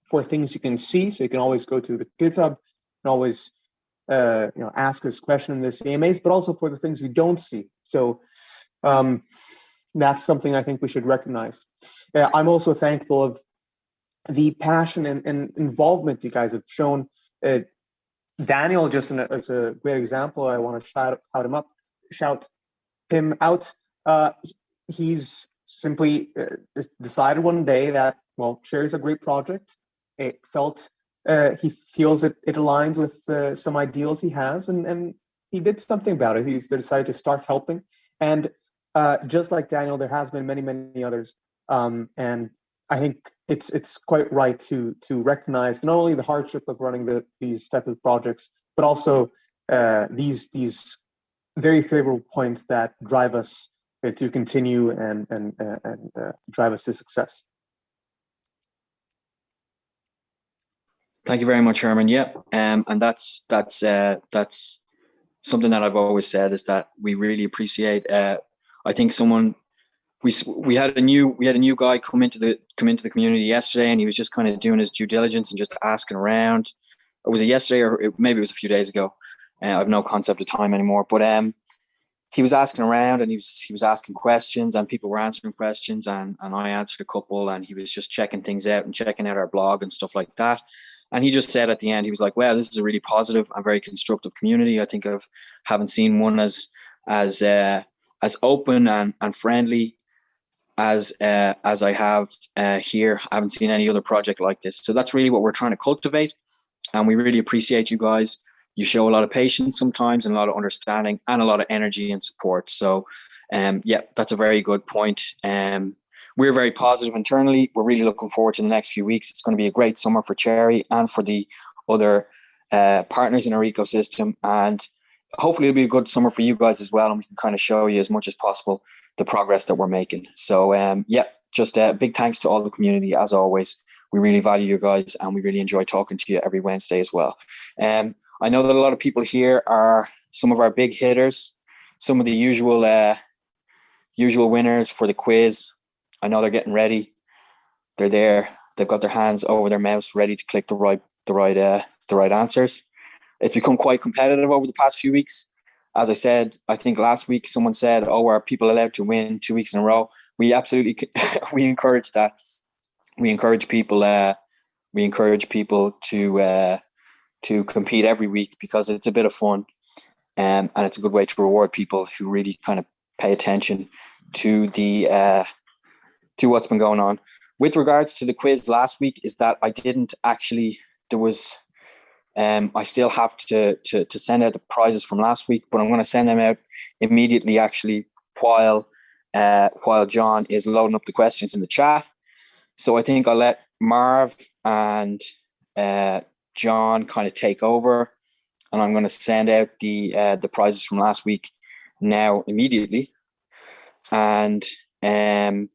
[SPEAKER 2] for things you can see. So you can always go to the GitHub and always ask us questions in this AMAs, but also for the things we don't see. So that's something I think we should recognize. I'm also thankful of the passion and involvement you guys have shown. Daniel, just as a great example, I want to shout him out. He's simply decided one day that, well, Cherry is a great project. It felt he feels it aligns with some ideals he has, and he did something about it. He's decided to start helping, and just like Daniel, there has been many others, and I think it's quite right to recognize not only the hardship of running these type of projects, but also these very favorable points that drive us to continue and drive us to success.
[SPEAKER 1] Thank you very much, Herman. Yeah, and that's something that I've always said, is that we really appreciate. I think we had a new guy come into the community yesterday, and he was just kind of doing his due diligence and just asking around. Or was it yesterday, or maybe it was a few days ago? I have no concept of time anymore. But he was asking around, and he was asking questions, and people were answering questions, and I answered a couple, and he was just checking things out and checking out our blog and stuff like that. And he just said at the end, he was like, "Wow, this is a really positive and very constructive community. I think haven't seen one as open and friendly as I have here. I haven't seen any other project like this." So that's really what we're trying to cultivate, and we really appreciate you guys. You show a lot of patience sometimes, and a lot of understanding, and a lot of energy and support. So yeah, that's a very good point. We're very positive internally. We're really looking forward to the next few weeks. It's going to be a great summer for Cherry and for the other partners in our ecosystem, and hopefully it'll be a good summer for you guys as well, and we can kind of show you as much as possible the progress that we're making. So yeah, just a big thanks to all the community as always. We really value you guys, and we really enjoy talking to you every Wednesday as well. I know that a lot of people here are some of our big hitters, some of the usual winners for the quiz. I know they're getting ready. They're there. They've got their hands over their mouse, ready to click the right answers. It's become quite competitive over the past few weeks. As I said, I think last week someone said, "Oh, are people allowed to win 2 weeks in a row?" We absolutely we encourage that. We encourage people. We encourage people to compete every week, because it's a bit of fun, and it's a good way to reward people who really kind of pay attention to to what's been going on. With regards to the quiz last week, is that I didn't actually. There was. I still have to send out the prizes from last week, but I'm going to send them out immediately, actually, while John is loading up the questions in the chat. So I think I'll let Marv and John kind of take over, and I'm going to send out the prizes from last week now immediately, and in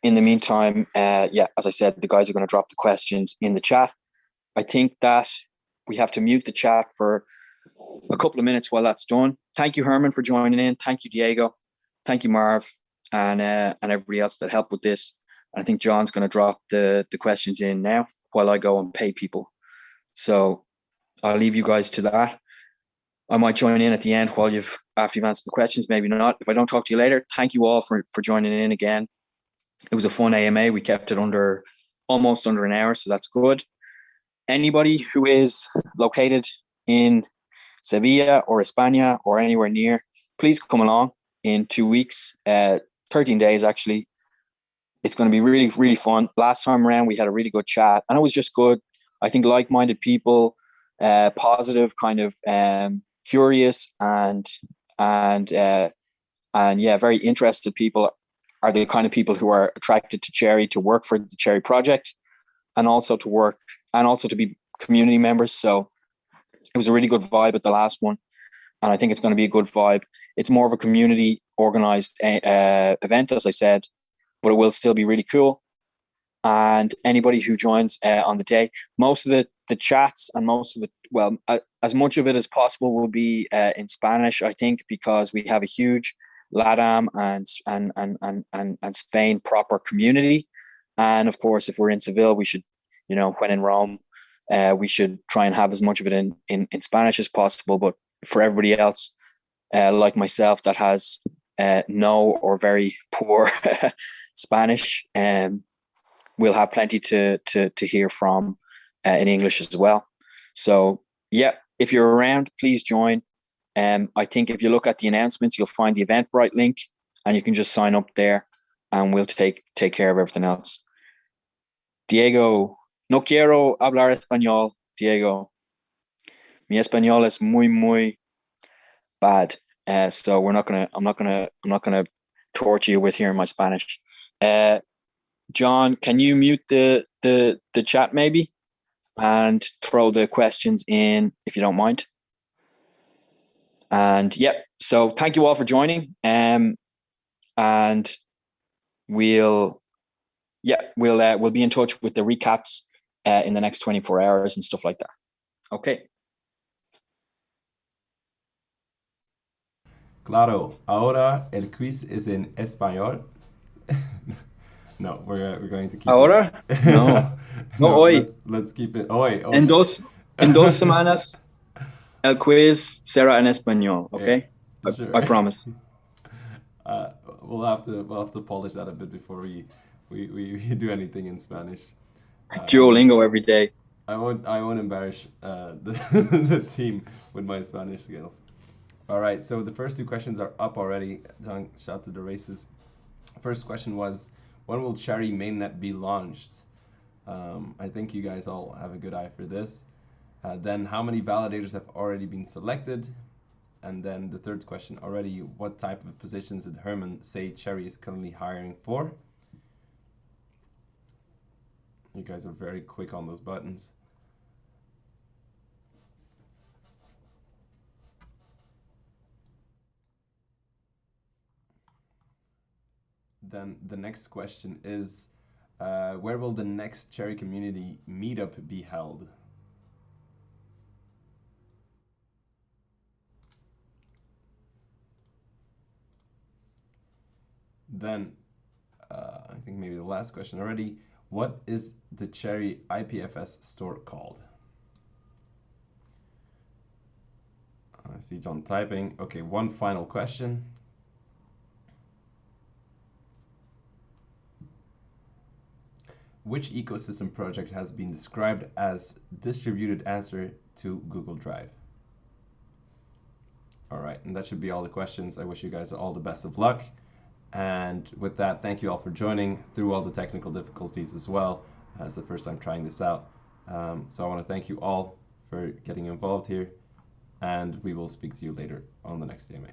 [SPEAKER 1] the meantime, yeah, as I said, the guys are going to drop the questions in the chat. I think that we have to mute the chat for a couple of minutes while that's done. Thank you, Herman, for joining in. Thank you, Diego. Thank you, Marv, and everybody else that helped with this. I think John's going to drop the questions in now while I go and pay people. So I'll leave you guys to that. I might join in at the end after you've answered the questions, maybe not. If I don't talk to you later, thank you all for joining in again. It was a fun AMA. We kept it almost under an hour, so that's good. Anybody who is located in Sevilla or España or anywhere near, please come along in 2 weeks, 13 days actually. It's going to be really, really fun. Last time around, we had a really good chat, and it was just good. I think like-minded people, positive, kind of curious, and yeah, very interested people are the kind of people who are attracted to Cherry, to work for the Cherry project, and also to be community members. So it was a really good vibe at the last one, and I think it's going to be a good vibe. It's more of a community organized event, as I said, but it will still be really cool. And anybody who joins on the day, most of the chats and most of as much of it as possible will be in Spanish, I think, because we have a huge LATAM and Spain proper community. And of course, if we're in Seville, we should, when in Rome, we should try and have as much of it in Spanish as possible. But for everybody else, like myself, that has no or very poor Spanish, we'll have plenty to hear from in English as well. So yeah, if you're around, please join. I think if you look at the announcements, you'll find the Eventbrite link, and you can just sign up there, and we'll take care of everything else. Diego, no quiero hablar español, Diego. Mi español es muy bad. So I'm not gonna torture you with hearing my Spanish. John, can you mute the chat maybe, and throw the questions in if you don't mind? And yeah, so thank you all for joining. And we'll be in touch with the recaps in the next 24 hours and stuff like that. Okay.
[SPEAKER 4] Claro, ahora el quiz es en español. No, we're going to keep
[SPEAKER 1] Ahora?
[SPEAKER 4] it.
[SPEAKER 1] No. No, hoy.
[SPEAKER 4] Let's keep it. Hoy.
[SPEAKER 1] En dos semanas el quiz será en español, okay?
[SPEAKER 4] Yeah, sure.
[SPEAKER 1] I promise.
[SPEAKER 4] We'll have to polish that a bit before we do anything in Spanish.
[SPEAKER 1] Duolingo every day.
[SPEAKER 4] I won't embarrass the the team with my Spanish skills. All right, so the first two questions are up already. John, shout to the races. First question was, when will Cherry mainnet be launched? I think you guys all have a good eye for this. Then how many validators have already been selected? And then the third question already, what type of positions did Herman say Cherry is currently hiring for? You guys are very quick on those buttons. Then the next question is, where will the next Cherry Community meetup be held? Then, I think maybe the last question already, what is the Cherry IPFS store called? I see John typing. Okay, one final question. Which ecosystem project has been described as distributed answer to Google Drive? All right, and that should be all the questions. I wish you guys all the best of luck. And with that, thank you all for joining through all the technical difficulties as well. It's the first time trying this out. So I want to thank you all for getting involved here, and we will speak to you later on the next DMA.